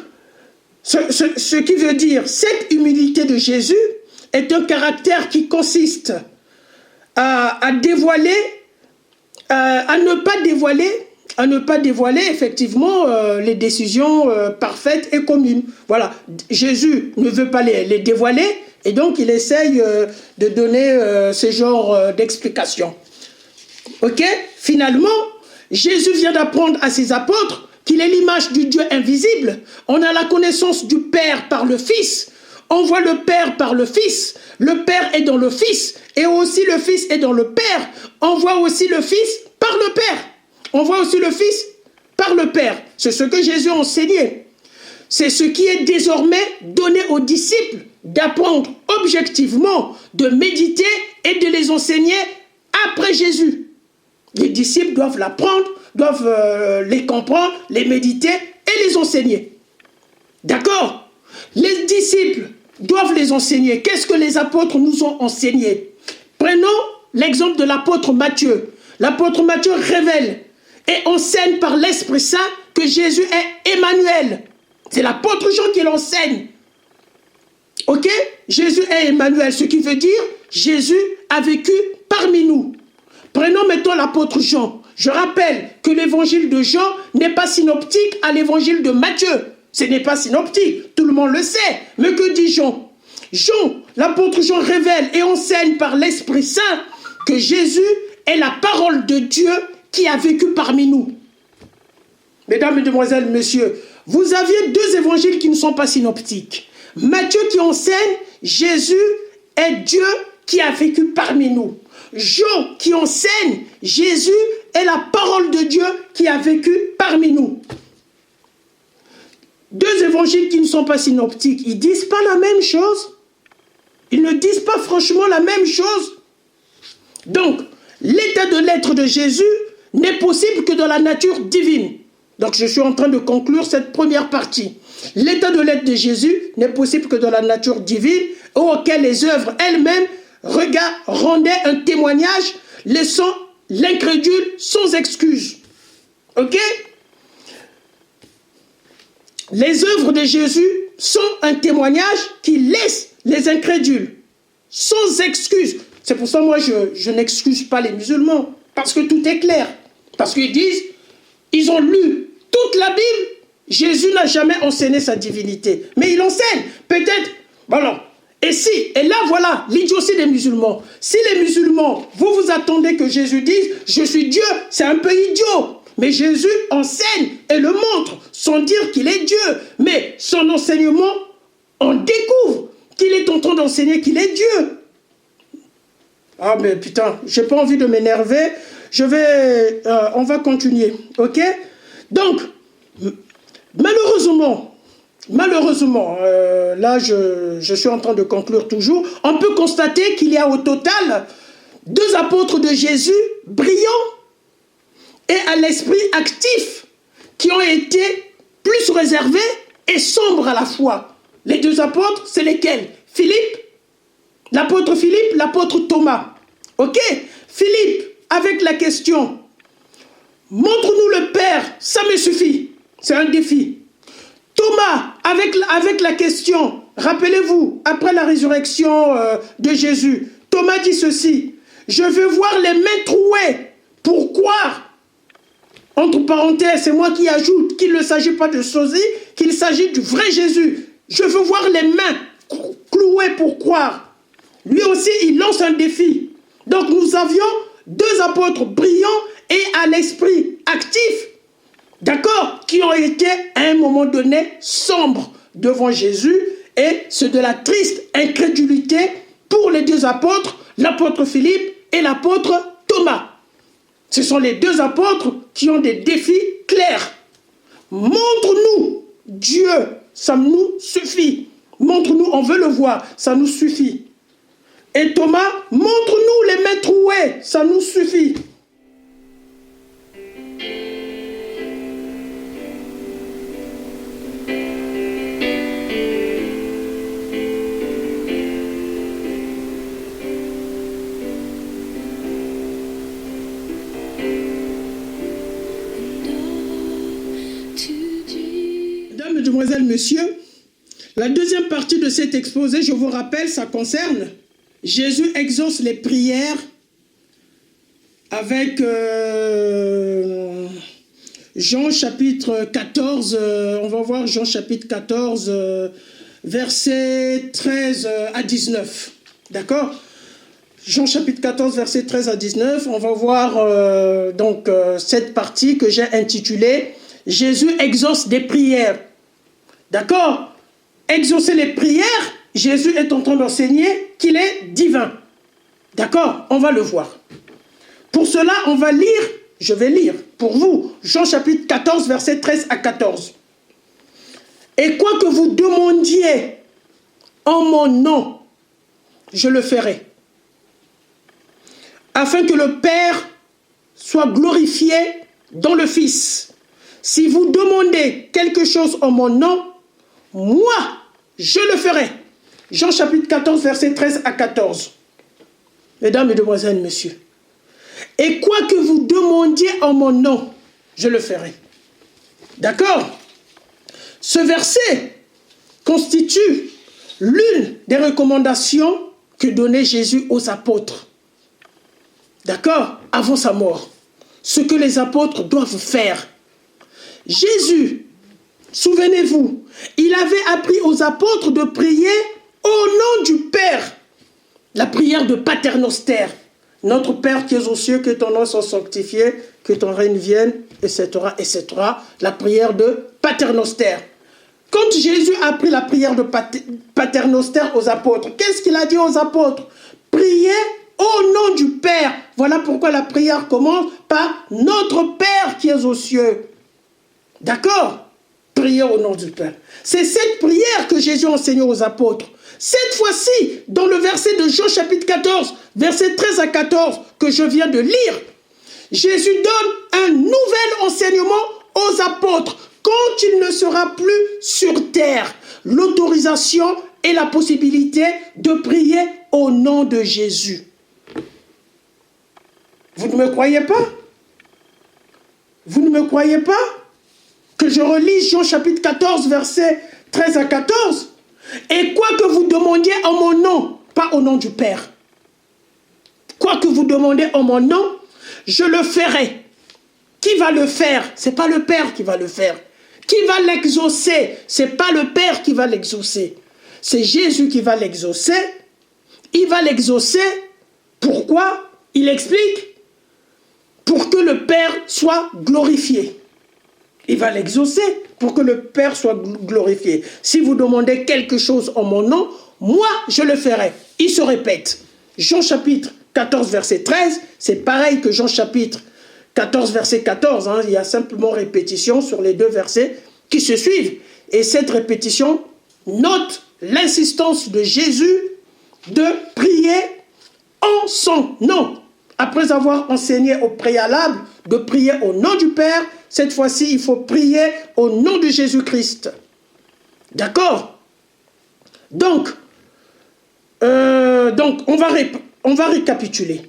ce qui veut dire, cette humilité de Jésus est un caractère qui consiste à dévoiler, à ne pas dévoiler effectivement les décisions parfaites et communes. Voilà, Jésus ne veut pas les dévoiler et donc il essaye de donner ce genre d'explication. Ok? Finalement, Jésus vient d'apprendre à ses apôtres qu'il est l'image du Dieu invisible. On a la connaissance du Père par le Fils. On voit le Père par le Fils. Le Père est dans le Fils. Et aussi le Fils est dans le Père. On voit aussi le Fils par le Père. On voit aussi le Fils par le Père. C'est ce que Jésus a enseigné. C'est ce qui est désormais donné aux disciples d'apprendre objectivement, de méditer et de les enseigner après Jésus. Les disciples doivent l'apprendre, doivent les comprendre, les méditer et les enseigner. D'accord? Les disciples doivent les enseigner. Qu'est-ce que les apôtres nous ont enseigné? Prenons l'exemple de l'apôtre Matthieu. L'apôtre Matthieu révèle et enseigne par l'Esprit Saint que Jésus est Emmanuel. C'est l'apôtre Jean qui l'enseigne. Ok? Jésus est Emmanuel, ce qui veut dire Jésus a vécu parmi nous. Prenons maintenant l'apôtre Jean. Je rappelle que l'évangile de Jean n'est pas synoptique à l'évangile de Matthieu. Ce n'est pas synoptique, tout le monde le sait. Mais que dit Jean? Jean, l'apôtre Jean révèle et enseigne par l'Esprit Saint que Jésus est la parole de Dieu qui a vécu parmi nous. Mesdames, Mesdemoiselles, Messieurs, vous aviez deux évangiles qui ne sont pas synoptiques. Matthieu qui enseigne Jésus est Dieu qui a vécu parmi nous. Jean qui enseigne Jésus est la parole de Dieu qui a vécu parmi nous. Deux évangiles qui ne sont pas synoptiques, ils ne disent pas la même chose. Ils ne disent pas franchement la même chose. Donc, l'état de l'être de Jésus n'est possible que dans la nature divine. Donc, je suis en train de conclure cette première partie. L'état de l'être de Jésus n'est possible que dans la nature divine, auquel les œuvres elles-mêmes rendaient un témoignage, laissant l'incrédule sans excuse. Ok? Les œuvres de Jésus sont un témoignage qui laisse les incrédules sans excuse. C'est pour ça que moi je n'excuse pas les musulmans, parce que tout est clair. Parce qu'ils disent, ils ont lu toute la Bible, Jésus n'a jamais enseigné sa divinité. Mais il enseigne, peut-être, voilà. Et là voilà, l'idiotie des musulmans. Si les musulmans, vous attendez que Jésus dise, je suis Dieu, c'est un peu idiot. Mais Jésus enseigne et le montre, sans dire qu'il est Dieu. Mais son enseignement, on découvre qu'il est en train d'enseigner qu'il est Dieu. Ah mais putain, j'ai pas envie de m'énerver. On va continuer, ok? Donc, malheureusement, là je suis en train de conclure toujours, on peut constater qu'il y a au total deux apôtres de Jésus brillants et à l'esprit actif qui ont été plus réservés et sombres à la fois. Les deux apôtres, c'est lesquels? Philippe, l'apôtre Philippe, l'apôtre Thomas. Ok? Philippe, avec la question, montre-nous le Père, ça me suffit. C'est un défi. Thomas, avec la question, rappelez-vous, après la résurrection de Jésus, Thomas dit ceci, je veux voir les mains trouées pour croire. Entre parenthèses, c'est moi qui ajoute qu'il ne s'agit pas de sosie, qu'il s'agit du vrai Jésus. Je veux voir les mains clouées pour croire. Lui aussi, il lance un défi. Donc nous avions deux apôtres brillants et à l'esprit actif, d'accord, qui ont été à un moment donné sombres devant Jésus, et c'est de la triste incrédulité pour les deux apôtres, l'apôtre Philippe et l'apôtre Thomas. Ce sont les deux apôtres qui ont des défis clairs. Montre-nous Dieu, ça nous suffit. Montre-nous, on veut le voir, ça nous suffit. Et Thomas, montre-nous les mains trouées, ça nous suffit. Mesdames, Mesdemoiselles, Messieurs, la deuxième partie de cet exposé, je vous rappelle, ça concerne Jésus exauce les prières avec Jean chapitre 14, on va voir Jean chapitre 14, versets 13 à 19, d'accord? Jean chapitre 14, versets 13 à 19, on va voir cette partie que j'ai intitulée « Jésus exauce des prières ». D'accord? Exaucer les prières, Jésus est en train d'enseigner qu'il est divin. D'accord? On va le voir. Pour cela, on va lire, je vais lire pour vous, Jean chapitre 14, versets 13 à 14. Et quoi que vous demandiez en mon nom, je le ferai. Afin que le Père soit glorifié dans le Fils. Si vous demandez quelque chose en mon nom, moi, je le ferai. Jean chapitre 14, versets 13 à 14. Mesdames, Mesdemoiselles, Messieurs. Et quoi que vous demandiez en mon nom, je le ferai. D'accord? Ce verset constitue l'une des recommandations que donnait Jésus aux apôtres. D'accord? Avant sa mort. Ce que les apôtres doivent faire. Jésus, souvenez-vous, il avait appris aux apôtres de prier au nom du Père. La prière de Paternoster. Notre Père qui es aux cieux, que ton nom soit sanctifié, que ton règne vienne, etc., etc. La prière de Paternoster. Quand Jésus a appris la prière de Paternoster aux apôtres, qu'est-ce qu'il a dit aux apôtres? Priez au nom du Père. Voilà pourquoi la prière commence par notre Père qui est aux cieux. D'accord? Priez au nom du Père. C'est cette prière que Jésus a enseignée aux apôtres. Cette fois-ci, dans le verset de Jean chapitre 14, versets 13 à 14, que je viens de lire, Jésus donne un nouvel enseignement aux apôtres quand il ne sera plus sur terre. L'autorisation et la possibilité de prier au nom de Jésus. Vous ne me croyez pas? Vous ne me croyez pas? Que je relise Jean chapitre 14, versets 13 à 14. Et quoi que vous demandiez en mon nom, pas au nom du Père. Quoi que vous demandez en mon nom, je le ferai. Qui va le faire? Ce n'est pas le Père qui va le faire. Qui va l'exaucer? Ce n'est pas le Père qui va l'exaucer. C'est Jésus qui va l'exaucer. Il va l'exaucer. Pourquoi? Il explique. Pour que le Père soit glorifié. Il va l'exaucer pour que le Père soit glorifié. Si vous demandez quelque chose en mon nom, moi, je le ferai. Il se répète. Jean chapitre 14, verset 13, c'est pareil que Jean chapitre 14, verset 14. Hein, il y a simplement répétition sur les deux versets qui se suivent. Et cette répétition note l'insistance de Jésus de prier en son nom. Après avoir enseigné au préalable de prier au nom du Père, cette fois-ci, il faut prier au nom de Jésus-Christ. D'accord? Donc, on va récapituler.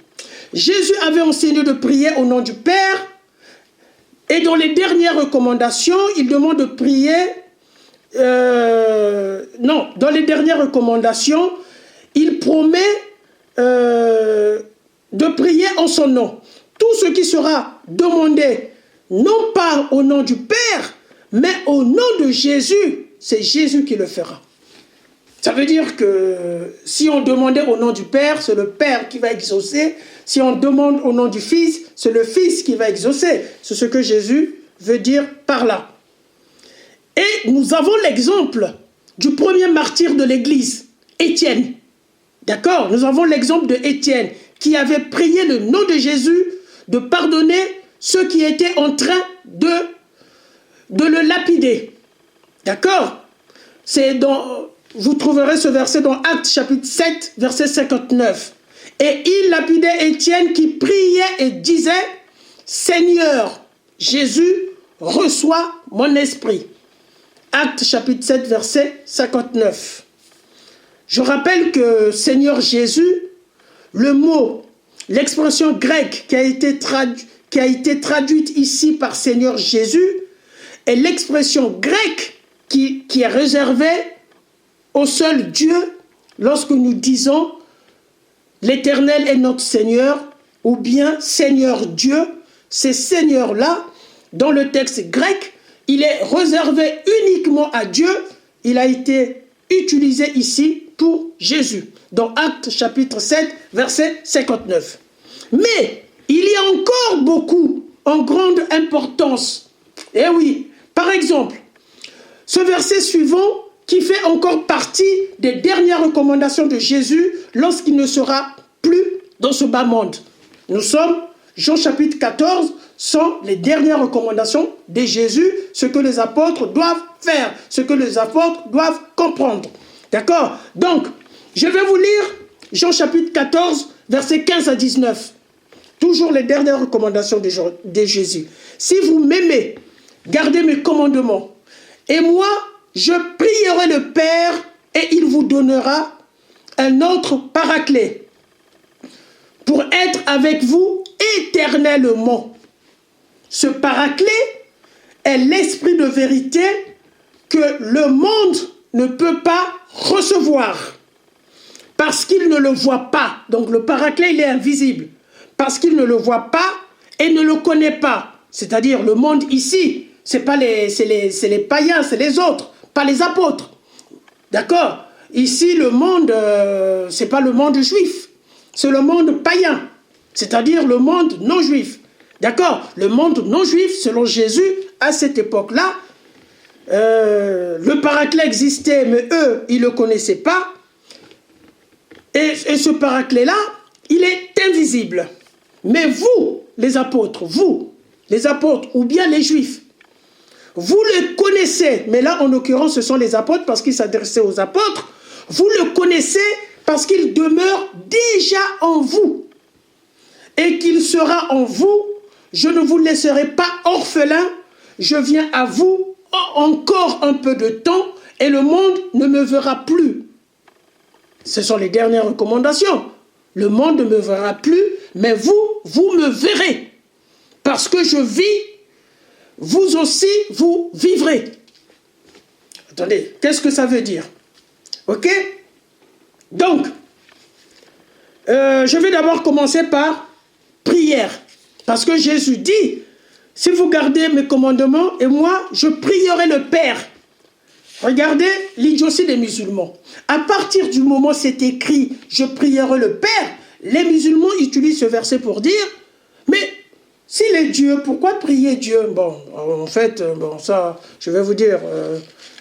Jésus avait enseigné de prier au nom du Père. Et dans les dernières recommandations, il demande de prier... dans les dernières recommandations, il promet de prier en son nom. Tout ce qui sera demandé, non pas au nom du Père, mais au nom de Jésus, c'est Jésus qui le fera. Ça veut dire que si on demandait au nom du Père, c'est le Père qui va exaucer. Si on demande au nom du Fils, c'est le Fils qui va exaucer. C'est ce que Jésus veut dire par là. Et nous avons l'exemple du premier martyr de l'Église, Étienne. D'accord? Nous avons l'exemple de Étienne qui avait prié le nom de Jésus de pardonner ceux qui étaient en train de le lapider. D'accord? Vous trouverez ce verset dans Actes chapitre 7, verset 59. Et il lapidait Étienne qui priait et disait « Seigneur, Jésus, reçois mon esprit. » Actes chapitre 7, verset 59. Je rappelle que Seigneur Jésus, le mot, l'expression grecque qui a été traduite ici par Seigneur Jésus, est l'expression grecque qui est réservée au seul Dieu lorsque nous disons l'Éternel est notre Seigneur ou bien Seigneur Dieu. Ces seigneurs-là, dans le texte grec, il est réservé uniquement à Dieu. Il a été utilisé ici pour Jésus, dans Actes chapitre 7, verset 59. Mais il y a encore beaucoup en grande importance. Eh oui, par exemple, ce verset suivant qui fait encore partie des dernières recommandations de Jésus lorsqu'il ne sera plus dans ce bas monde. Nous sommes, Jean chapitre 14, sont les dernières recommandations de Jésus, ce que les apôtres doivent faire, ce que les apôtres doivent comprendre. D'accord? Donc, je vais vous lire Jean chapitre 14, versets 15 à 19. toujours les dernières recommandations de Jésus. Si vous m'aimez, gardez mes commandements. Et moi, je prierai le Père et il vous donnera un autre paraclet pour être avec vous éternellement. Ce paraclet est l'esprit de vérité que le monde ne peut pas recevoir parce qu'il ne le voit pas. Donc le paraclet, il est invisible parce qu'il ne le voit pas et ne le connaît pas. C'est-à-dire le monde ici, c'est les païens, c'est les autres, pas les apôtres. D'accord? Ici, le monde, c'est pas le monde juif, c'est le monde païen, c'est-à-dire le monde non juif. D'accord? Le monde non juif, selon Jésus, à cette époque-là, le paraclet existait, mais eux, ils ne le connaissaient pas. Et ce paraclet-là, il est invisible. Mais vous, les apôtres, ou bien les juifs, vous le connaissez. Mais là, en l'occurrence, ce sont les apôtres parce qu'ils s'adressaient aux apôtres. Vous le connaissez parce qu'il demeure déjà en vous. Et qu'il sera en vous. Je ne vous laisserai pas orphelin. Je viens à vous encore un peu de temps et le monde ne me verra plus. Ce sont les dernières recommandations. Le monde ne me verra plus, mais vous me verrez. Parce que je vis, vous aussi, vous vivrez. Attendez, qu'est-ce que ça veut dire? Ok? Donc, je vais d'abord commencer par prière. Parce que Jésus dit, si vous gardez mes commandements, et moi, je prierai le Père. Regardez l'idiotie des musulmans. À partir du moment où c'est écrit, je prierai le Père, les musulmans utilisent ce verset pour dire, mais s'il est Dieu, pourquoi prier Dieu? Bon, en fait, ça, je vais vous dire,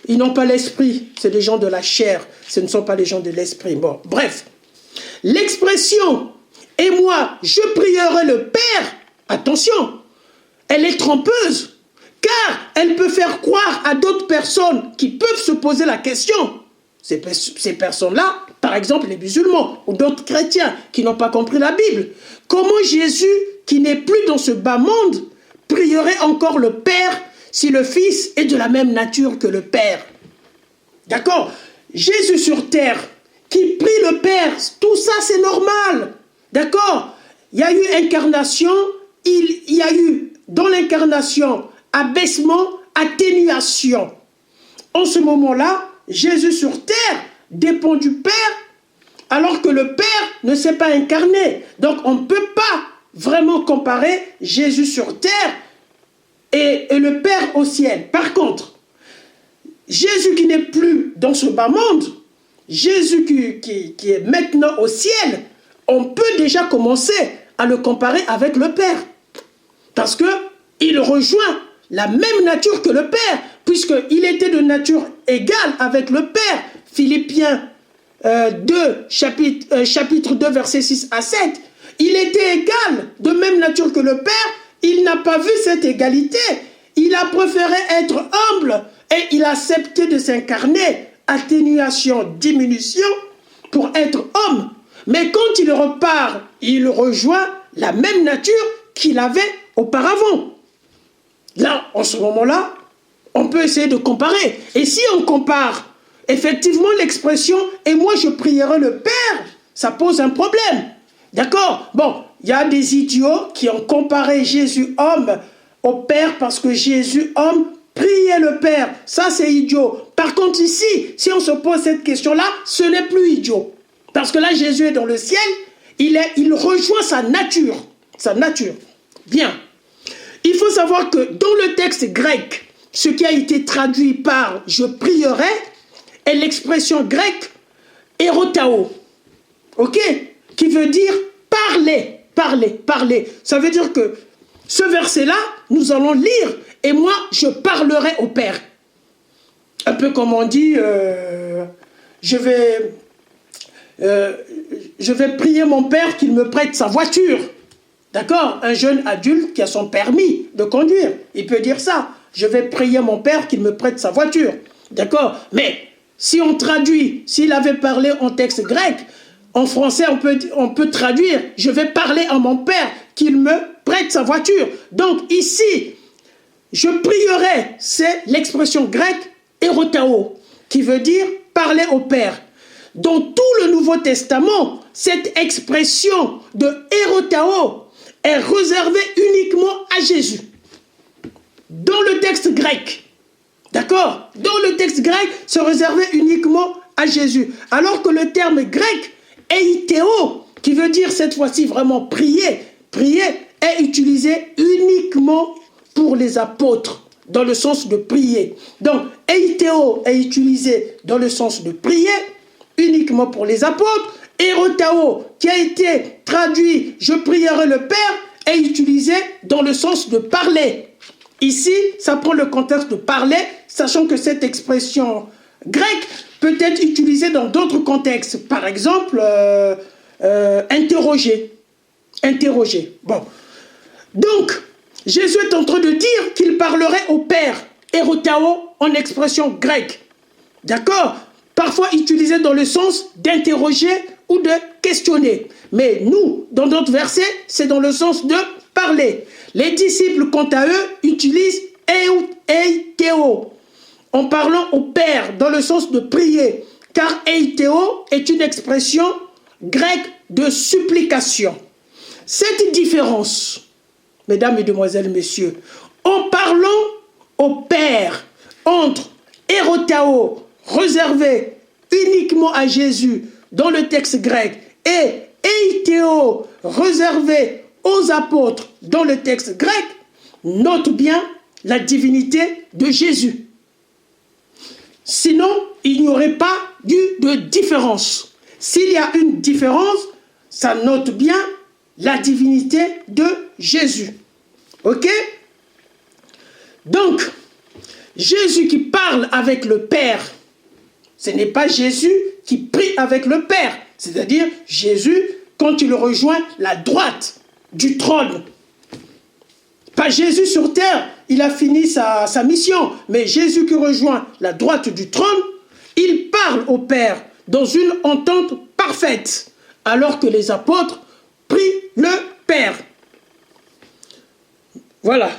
ils n'ont pas l'esprit, c'est des gens de la chair, ce ne sont pas les gens de l'esprit. Bon, bref, l'expression « et moi, je prierai le Père », attention, elle est trompeuse, car elle peut faire croire à d'autres personnes qui peuvent se poser la question. Ces personnes-là, par exemple les musulmans ou d'autres chrétiens qui n'ont pas compris la Bible, comment Jésus, qui n'est plus dans ce bas monde, prierait encore le Père si le Fils est de la même nature que le Père? D'accord? Jésus sur terre, qui prie le Père, tout ça c'est normal. D'accord? Il y a eu incarnation, il y a eu dans l'incarnation abaissement, atténuation. En ce moment-là, Jésus sur terre dépend du Père, alors que le Père ne s'est pas incarné. Donc on ne peut pas vraiment comparer Jésus sur terre et le Père au ciel. Par contre, Jésus qui n'est plus dans ce bas monde, Jésus qui est maintenant au ciel, on peut déjà commencer à le comparer avec le Père. Parce qu'il rejoint la même nature que le Père, puisqu'il était de nature égale avec le Père. Philippiens 2, chapitre 2, versets 6 à 7. Il était égal, de même nature que le Père. Il n'a pas vu cette égalité. Il a préféré être humble et il a accepté de s'incarner. Atténuation, diminution, pour être homme. Mais quand il repart, il rejoint la même nature qu'il avait auparavant. Là, en ce moment-là, on peut essayer de comparer. Et si on compare, effectivement, l'expression « et moi je prierai le Père », ça pose un problème. D'accord? Bon, il y a des idiots qui ont comparé Jésus homme au Père parce que Jésus homme priait le Père. Ça, c'est idiot. Par contre, ici, si on se pose cette question-là, ce n'est plus idiot. Parce que là, Jésus est dans le ciel, il rejoint sa nature. Sa nature. Bien. Il faut savoir que dans le texte grec, ce qui a été traduit par « je prierai » est l'expression grecque « erotao ». Ok? Qui veut dire « parler ». Parler, parler. Ça veut dire que ce verset-là, nous allons lire « et moi, je parlerai au Père ». Un peu comme on dit je vais prier mon Père qu'il me prête sa voiture. D'accord? Un jeune adulte qui a son permis de conduire, il peut dire ça. Je vais prier mon Père qu'il me prête sa voiture. D'accord? Mais si on traduit, s'il avait parlé en texte grec, En français, on peut traduire « je vais parler à mon Père qu'il me prête sa voiture ». Donc ici, je prierai, c'est l'expression grecque « erotao » qui veut dire « parler au Père ». Dans tout le Nouveau Testament, cette expression de « erotao » est réservée uniquement à Jésus. Dans le texte grec, d'accord? Dans le texte grec, c'est réservé uniquement à Jésus. Alors que le terme grec « eithéo », qui veut dire cette fois-ci vraiment prier, est utilisé uniquement pour les apôtres, dans le sens de prier. Donc, eithéo est utilisé dans le sens de prier, uniquement pour les apôtres. Erotao, qui a été traduit « je prierai le Père », est utilisé dans le sens de parler. Ici, ça prend le contexte de parler, sachant que cette expression grecque peut être utilisée dans d'autres contextes. Par exemple, interroger. Interroger. Bon. Donc, Jésus est en train de dire qu'il parlerait au Père. Erotao en expression grecque. D'accord? Parfois utilisé dans le sens d'interroger ou de questionner. Mais nous, dans d'autres versets, c'est dans le sens de parler. Les disciples, quant à eux, utilisent eithéo en parlant au Père dans le sens de prier, car eithéo est une expression grecque de supplication. Cette différence, mesdames, mesdemoiselles, messieurs, en parlant au Père entre erotao, réservé uniquement à Jésus dans le texte grec, et eithéo, réservé aux apôtres dans le texte grec, note bien la divinité de Jésus. Sinon, il n'y aurait pas eu de différence. S'il y a une différence, ça note bien la divinité de Jésus. Ok? Donc, Jésus qui parle avec le Père, ce n'est pas Jésus qui prie avec le Père. C'est-à-dire Jésus, quand il rejoint la droite du trône. Pas Jésus sur terre, il a fini sa mission. Mais Jésus qui rejoint la droite du trône, il parle au Père dans une entente parfaite. Alors que les apôtres prient le Père. Voilà.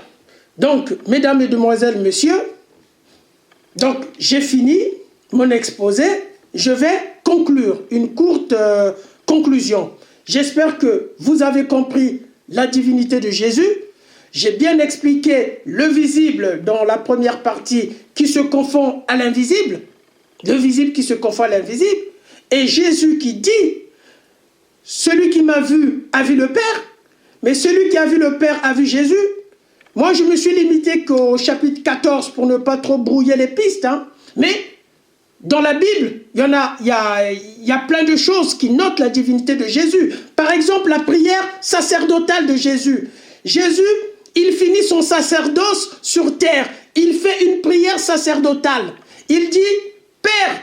Donc, mesdames, mesdemoiselles, messieurs, donc j'ai fini mon exposé. Je vais conclure une courte conclusion. J'espère que vous avez compris la divinité de Jésus. J'ai bien expliqué le visible dans la première partie qui se confond à l'invisible. Le visible qui se confond à l'invisible. Et Jésus qui dit, celui qui m'a vu a vu le Père, mais celui qui a vu le Père a vu Jésus. Moi, je me suis limité qu'au chapitre 14 pour ne pas trop brouiller les pistes. Hein. Mais dans la Bible, il y a plein de choses qui notent la divinité de Jésus. Par exemple, la prière sacerdotale de Jésus. Jésus, il finit son sacerdoce sur terre. Il fait une prière sacerdotale. Il dit, Père,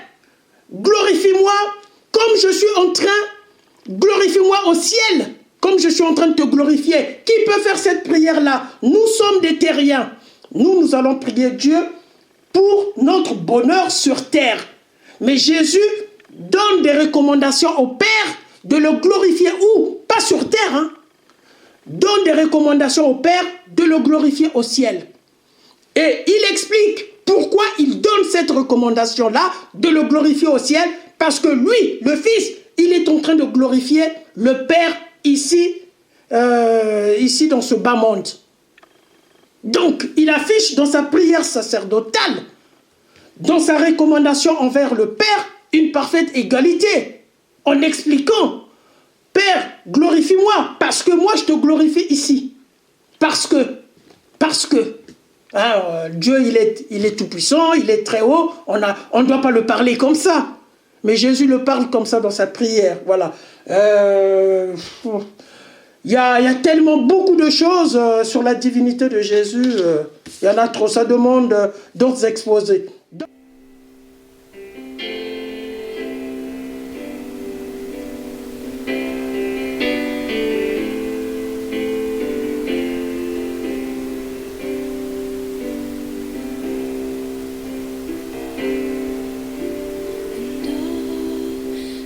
glorifie-moi comme je suis en train, glorifie-moi au ciel, comme je suis en train de te glorifier. Qui peut faire cette prière-là? Nous sommes des terriens. Nous allons prier Dieu pour notre bonheur sur terre. Mais Jésus donne des recommandations au Père de le glorifier où? Pas sur terre, hein. Donne des recommandations au Père de le glorifier au ciel. Et il explique pourquoi il donne cette recommandation-là de le glorifier au ciel. Parce que lui, le Fils, il est en train de glorifier le Père ici dans ce bas monde. Donc, il affiche dans sa prière sacerdotale, dans sa recommandation envers le Père, une parfaite égalité, en expliquant, Père, glorifie-moi, parce que moi je te glorifie ici. Parce que Dieu, il est tout puissant, il est très haut, on ne doit pas le parler comme ça. Mais Jésus le parle comme ça dans sa prière, voilà. Il y a tellement beaucoup de choses sur la divinité de Jésus. Il y en a trop, ça demande d'autres exposés.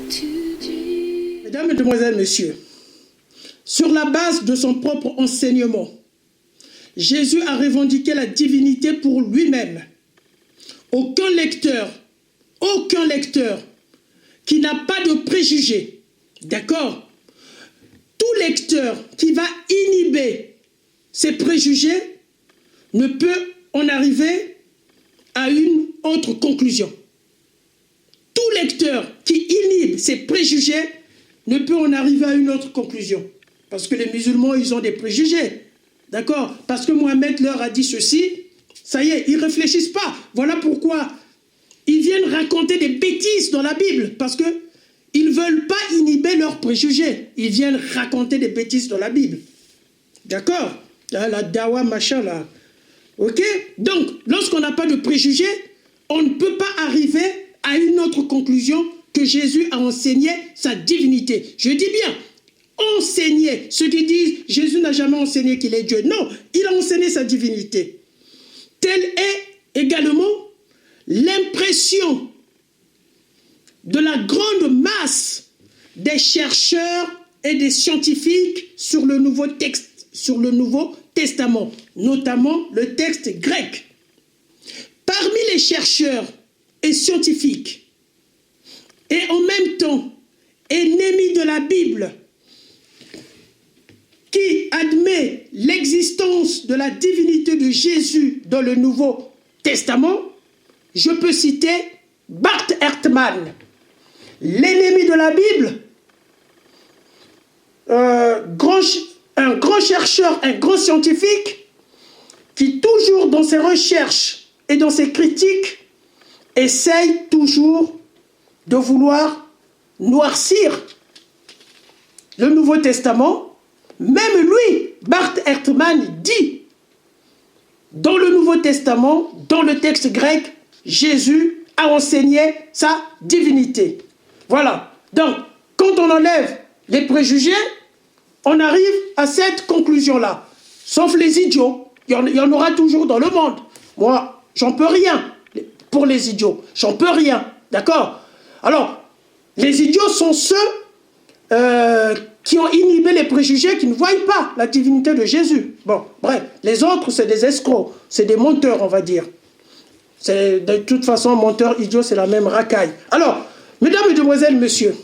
To Jesus. Mesdames, Mesdemoiselles, Messieurs, sur la base de son propre enseignement, Jésus a revendiqué la divinité pour lui-même. Aucun lecteur qui n'a pas de préjugés, d'accord? Tout lecteur qui va inhiber ses préjugés ne peut en arriver à une autre conclusion. Tout lecteur qui inhibe ses préjugés ne peut en arriver à une autre conclusion. Parce que les musulmans, ils ont des préjugés. D'accord? Parce que Mohamed leur a dit ceci, ça y est, ils ne réfléchissent pas. Voilà pourquoi ils viennent raconter des bêtises dans la Bible. Parce qu'ils ne veulent pas inhiber leurs préjugés. Ils viennent raconter des bêtises dans la Bible. D'accord? La dawa, machin, là. Ok? Donc, lorsqu'on n'a pas de préjugés, on ne peut pas arriver à une autre conclusion que Jésus a enseigné sa divinité. Je dis bien, enseigner. Ceux qui disent Jésus n'a jamais enseigné qu'il est Dieu. Non, il a enseigné sa divinité. Telle est également l'impression de la grande masse des chercheurs et des scientifiques sur le Nouveau Testament, notamment le texte grec. Parmi les chercheurs et scientifiques, et en même temps ennemis de la Bible, qui admet l'existence de la divinité de Jésus dans le Nouveau Testament, je peux citer Bart Ehrman, l'ennemi de la Bible, un grand chercheur, un grand scientifique, qui toujours dans ses recherches et dans ses critiques, essaye toujours de vouloir noircir le Nouveau Testament. Même lui, Bart Ehrman, dit dans le Nouveau Testament, dans le texte grec, Jésus a enseigné sa divinité. Voilà. Donc, quand on enlève les préjugés, on arrive à cette conclusion-là. Sauf les idiots. Il y en aura toujours dans le monde. Moi, j'en peux rien pour les idiots. J'en peux rien. D'accord? Alors, les idiots sont ceux qui ont inhibé les préjugés, qui ne voient pas la divinité de Jésus. Bon, bref. Les autres, c'est des escrocs. C'est des menteurs, on va dire. De toute façon, menteur, idiot, c'est la même racaille. Alors, mesdames, mesdemoiselles, messieurs,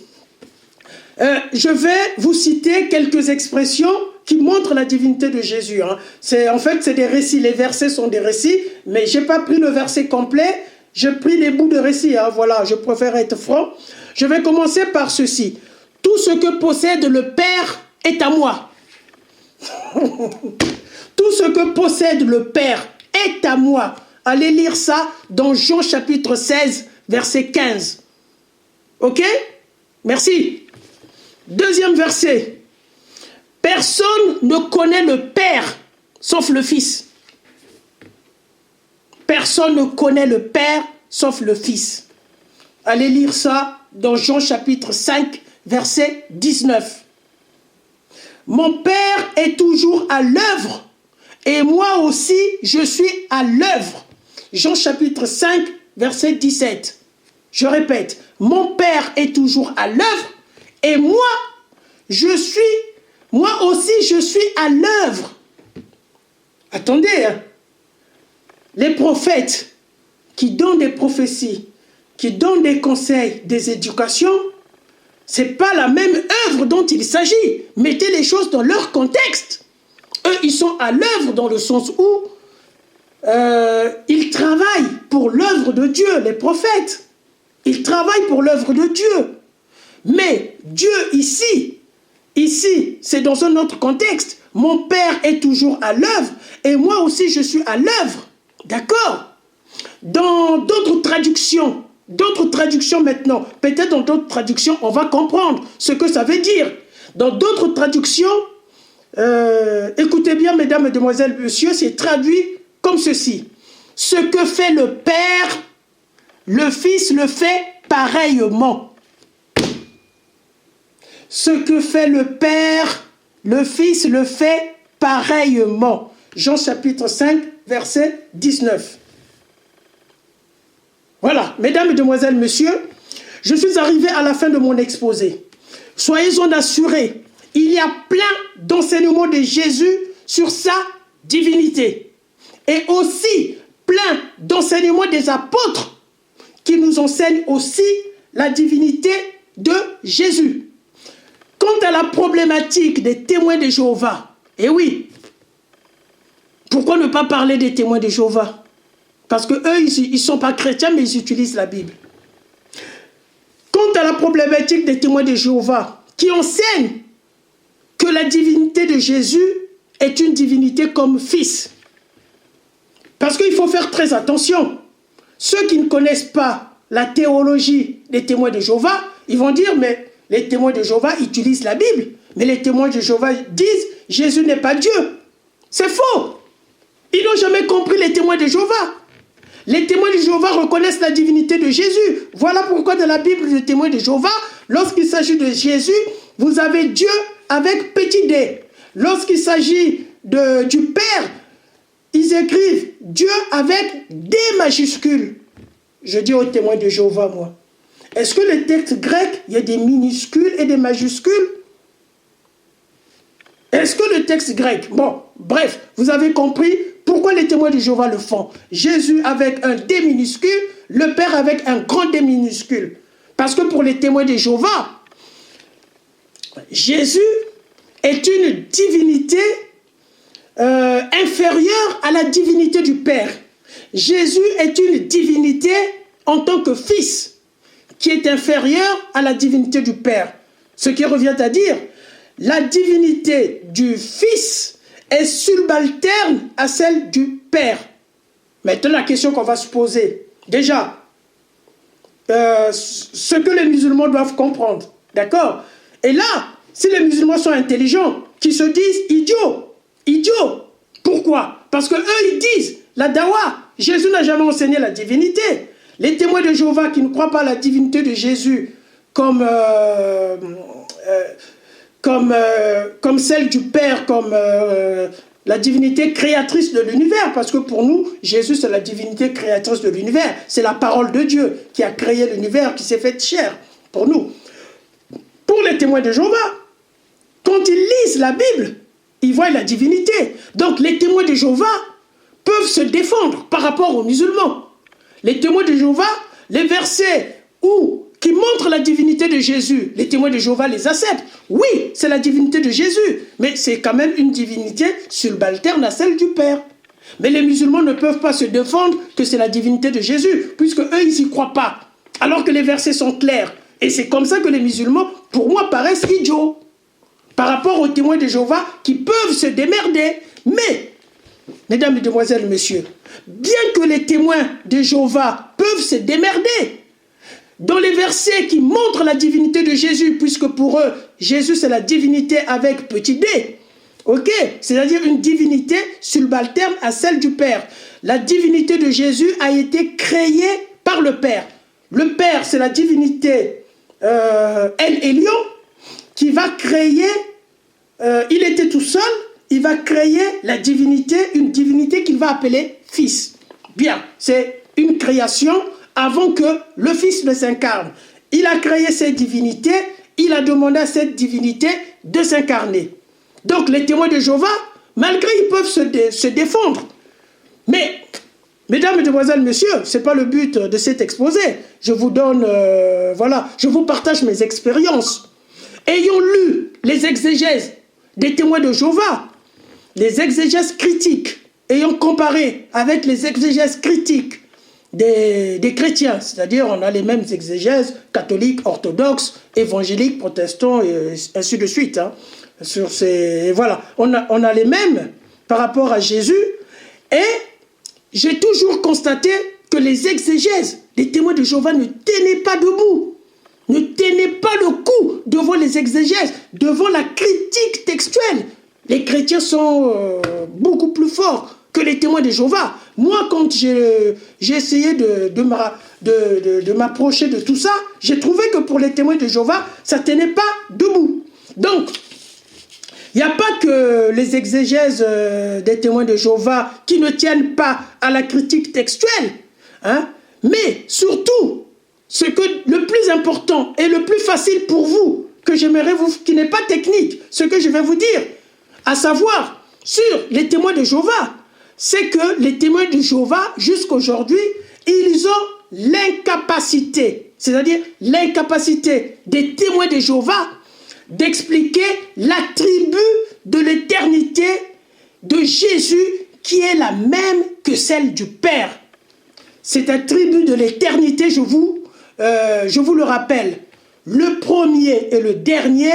je vais vous citer quelques expressions qui montrent la divinité de Jésus. Hein. En fait, c'est des récits. Les versets sont des récits, mais je n'ai pas pris le verset complet. J'ai pris les bouts de récits. Hein. Voilà, je préfère être franc. Je vais commencer par ceci. Tout ce que possède le Père est à moi. Tout ce que possède le Père est à moi. Allez lire ça dans Jean chapitre 16, verset 15. Ok? Merci. Deuxième verset. Personne ne connaît le Père sauf le Fils. Personne ne connaît le Père sauf le Fils. Allez lire ça dans Jean chapitre 5, verset 19. Mon Père est toujours à l'œuvre et moi aussi je suis à l'œuvre. Jean chapitre 5, verset 17. Je répète, mon Père est toujours à l'œuvre et moi aussi je suis à l'œuvre. Attendez, hein. Les prophètes qui donnent des prophéties, qui donnent des conseils, des éducations, ce n'est pas la même œuvre dont il s'agit. Mettez les choses dans leur contexte. Eux, ils sont à l'œuvre dans le sens où ils travaillent pour l'œuvre de Dieu, les prophètes. Ils travaillent pour l'œuvre de Dieu. Mais Dieu ici, c'est dans un autre contexte. Mon Père est toujours à l'œuvre et moi aussi je suis à l'œuvre. D'accord? Dans d'autres traductions maintenant, peut-être dans d'autres traductions, on va comprendre ce que ça veut dire. Dans d'autres traductions, écoutez bien, mesdames, mesdemoiselles, messieurs, c'est traduit comme ceci. Ce que fait le Père, le Fils le fait pareillement. Ce que fait le Père, le Fils le fait pareillement. Jean chapitre 5, verset 19. Voilà, mesdames, mesdemoiselles, messieurs, je suis arrivé à la fin de mon exposé. soyez-en assurés, il y a plein d'enseignements de Jésus sur sa divinité. Et aussi plein d'enseignements des apôtres qui nous enseignent aussi la divinité de Jésus. Quant à la problématique des témoins de Jéhovah, eh oui, pourquoi ne pas parler des témoins de Jéhovah? Parce qu'eux, ils ne sont pas chrétiens, mais ils utilisent la Bible. Quant à la problématique des témoins de Jéhovah, qui enseignent que la divinité de Jésus est une divinité comme fils. Parce qu'il faut faire très attention. Ceux qui ne connaissent pas la théologie des témoins de Jéhovah, ils vont dire, mais les témoins de Jéhovah utilisent la Bible. Mais les témoins de Jéhovah disent, Jésus n'est pas Dieu. C'est faux. Ils n'ont jamais compris les témoins de Jéhovah. Les témoins de Jéhovah reconnaissent la divinité de Jésus. Voilà pourquoi dans la Bible des témoins de Jéhovah, lorsqu'il s'agit de Jésus, vous avez Dieu avec petit d. Lorsqu'il s'agit du Père, ils écrivent Dieu avec D majuscules. Je dis aux témoins de Jéhovah, moi. Est-ce que le texte grec, il y a des minuscules et des majuscules? Est-ce que le texte grec... Bon, bref, vous avez compris pourquoi les témoins de Jéhovah le font. Jésus avec un D minuscule, le Père avec un grand D minuscule. Parce que pour les témoins de Jéhovah, Jésus est une divinité inférieure à la divinité du Père. Jésus est une divinité en tant que fils qui est inférieure à la divinité du Père. Ce qui revient à dire, la divinité du Fils est subalterne à celle du Père. Maintenant, la question qu'on va se poser, déjà, ce que les musulmans doivent comprendre, d'accord? Et là, si les musulmans sont intelligents, qui se disent idiots, pourquoi? Parce qu'eux, ils disent, la dawa, Jésus n'a jamais enseigné la divinité. Les témoins de Jéhovah qui ne croient pas à la divinité de Jésus comme celle du Père, comme la divinité créatrice de l'univers, parce que pour nous, Jésus, c'est la divinité créatrice de l'univers. C'est la parole de Dieu qui a créé l'univers, qui s'est fait chair pour nous. Pour les témoins de Jéhovah, quand ils lisent la Bible, ils voient la divinité. Donc les témoins de Jéhovah peuvent se défendre par rapport aux musulmans. Les témoins de Jéhovah, les versets qui montrent la divinité de Jésus, les témoins de Jéhovah les acceptent. Oui, c'est la divinité de Jésus, mais c'est quand même une divinité subalterne à celle du Père. Mais les musulmans ne peuvent pas se défendre que c'est la divinité de Jésus, puisque eux, ils n'y croient pas, alors que les versets sont clairs. Et c'est comme ça que les musulmans, pour moi, paraissent idiots, par rapport aux témoins de Jéhovah qui peuvent se démerder. Mais, mesdames, mesdemoiselles, messieurs, bien que les témoins de Jéhovah peuvent se démerder, dans les versets qui montrent la divinité de Jésus, puisque pour eux, Jésus c'est la divinité avec petit d, ok, c'est-à-dire une divinité subalterne à celle du Père. La divinité de Jésus a été créée par le Père. Le Père, c'est la divinité El Elyon, qui va créer, il était tout seul, il va créer la divinité, une divinité qu'il va appeler Fils. Bien, c'est une création avant que le Fils ne s'incarne. Il a créé cette divinité, il a demandé à cette divinité de s'incarner. Donc les témoins de Jéhovah, malgré ils peuvent se défendre. Mais, mesdames, mesdemoiselles, messieurs, ce n'est pas le but de cet exposé. Je vous donne, voilà, je vous partage mes expériences. Ayant lu les exégèses des témoins de Jéhovah, les exégèses critiques, ayant comparé avec les exégèses critiques des chrétiens, c'est-à-dire on a les mêmes exégèses catholiques, orthodoxes, évangéliques, protestants et ainsi de suite. Hein. Voilà, on a les mêmes par rapport à Jésus. Et j'ai toujours constaté que les exégèses des témoins de Jéhovah ne tenaient pas debout, ne tenaient pas le coup devant les exégèses, devant la critique textuelle. Les chrétiens sont beaucoup plus forts que les témoins de Jéhovah. Moi, quand j'ai essayé de m'approcher de tout ça, j'ai trouvé que pour les témoins de Jéhovah, ça ne tenait pas debout. Donc, il n'y a pas que les exégèses des témoins de Jéhovah qui ne tiennent pas à la critique textuelle, hein, mais surtout, ce que le plus important et le plus facile pour vous que j'aimerais vous, qui n'est pas technique, ce que je vais vous dire, à savoir, sur les témoins de Jéhovah, c'est que les témoins de Jéhovah, jusqu'aujourd'hui, ils ont l'incapacité, c'est-à-dire l'incapacité des témoins de Jéhovah d'expliquer l'attribut de l'éternité de Jésus qui est la même que celle du Père. Cet attribut de l'éternité, je vous le rappelle, le premier et le dernier,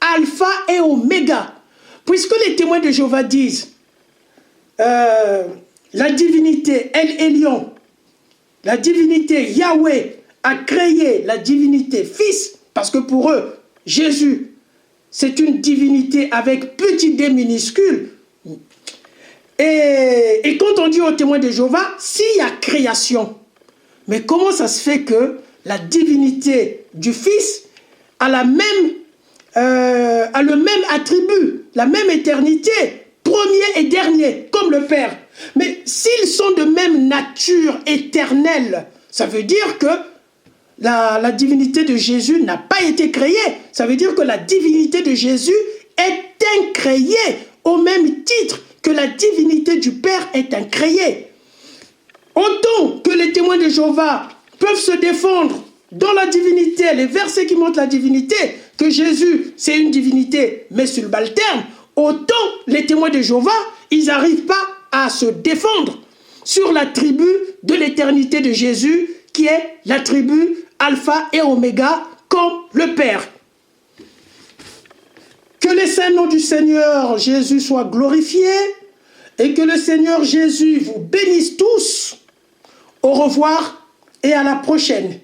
alpha et oméga. Puisque les témoins de Jéhovah disent la divinité El Elyon, la divinité Yahweh a créé la divinité Fils, parce que pour eux, Jésus, c'est une divinité avec petit d minuscule. Et quand on dit aux témoins de Jéhovah, s'il y a création, mais comment ça se fait que la divinité du Fils a le même attribut, la même éternité, premier et dernier, comme le Père. Mais s'ils sont de même nature éternelle, ça veut dire que la divinité de Jésus n'a pas été créée. Ça veut dire que la divinité de Jésus est incréée au même titre que la divinité du Père est incréée. Autant que les témoins de Jéhovah peuvent se défendre dans la divinité, les versets qui montrent la divinité, que Jésus, c'est une divinité, mais sur le balterne, autant les témoins de Jéhovah, ils n'arrivent pas à se défendre sur l'attribut de l'éternité de Jésus, qui est l'attribut alpha et oméga, comme le Père. Que les saints noms du Seigneur Jésus soient glorifiés et que le Seigneur Jésus vous bénisse tous. Au revoir et à la prochaine.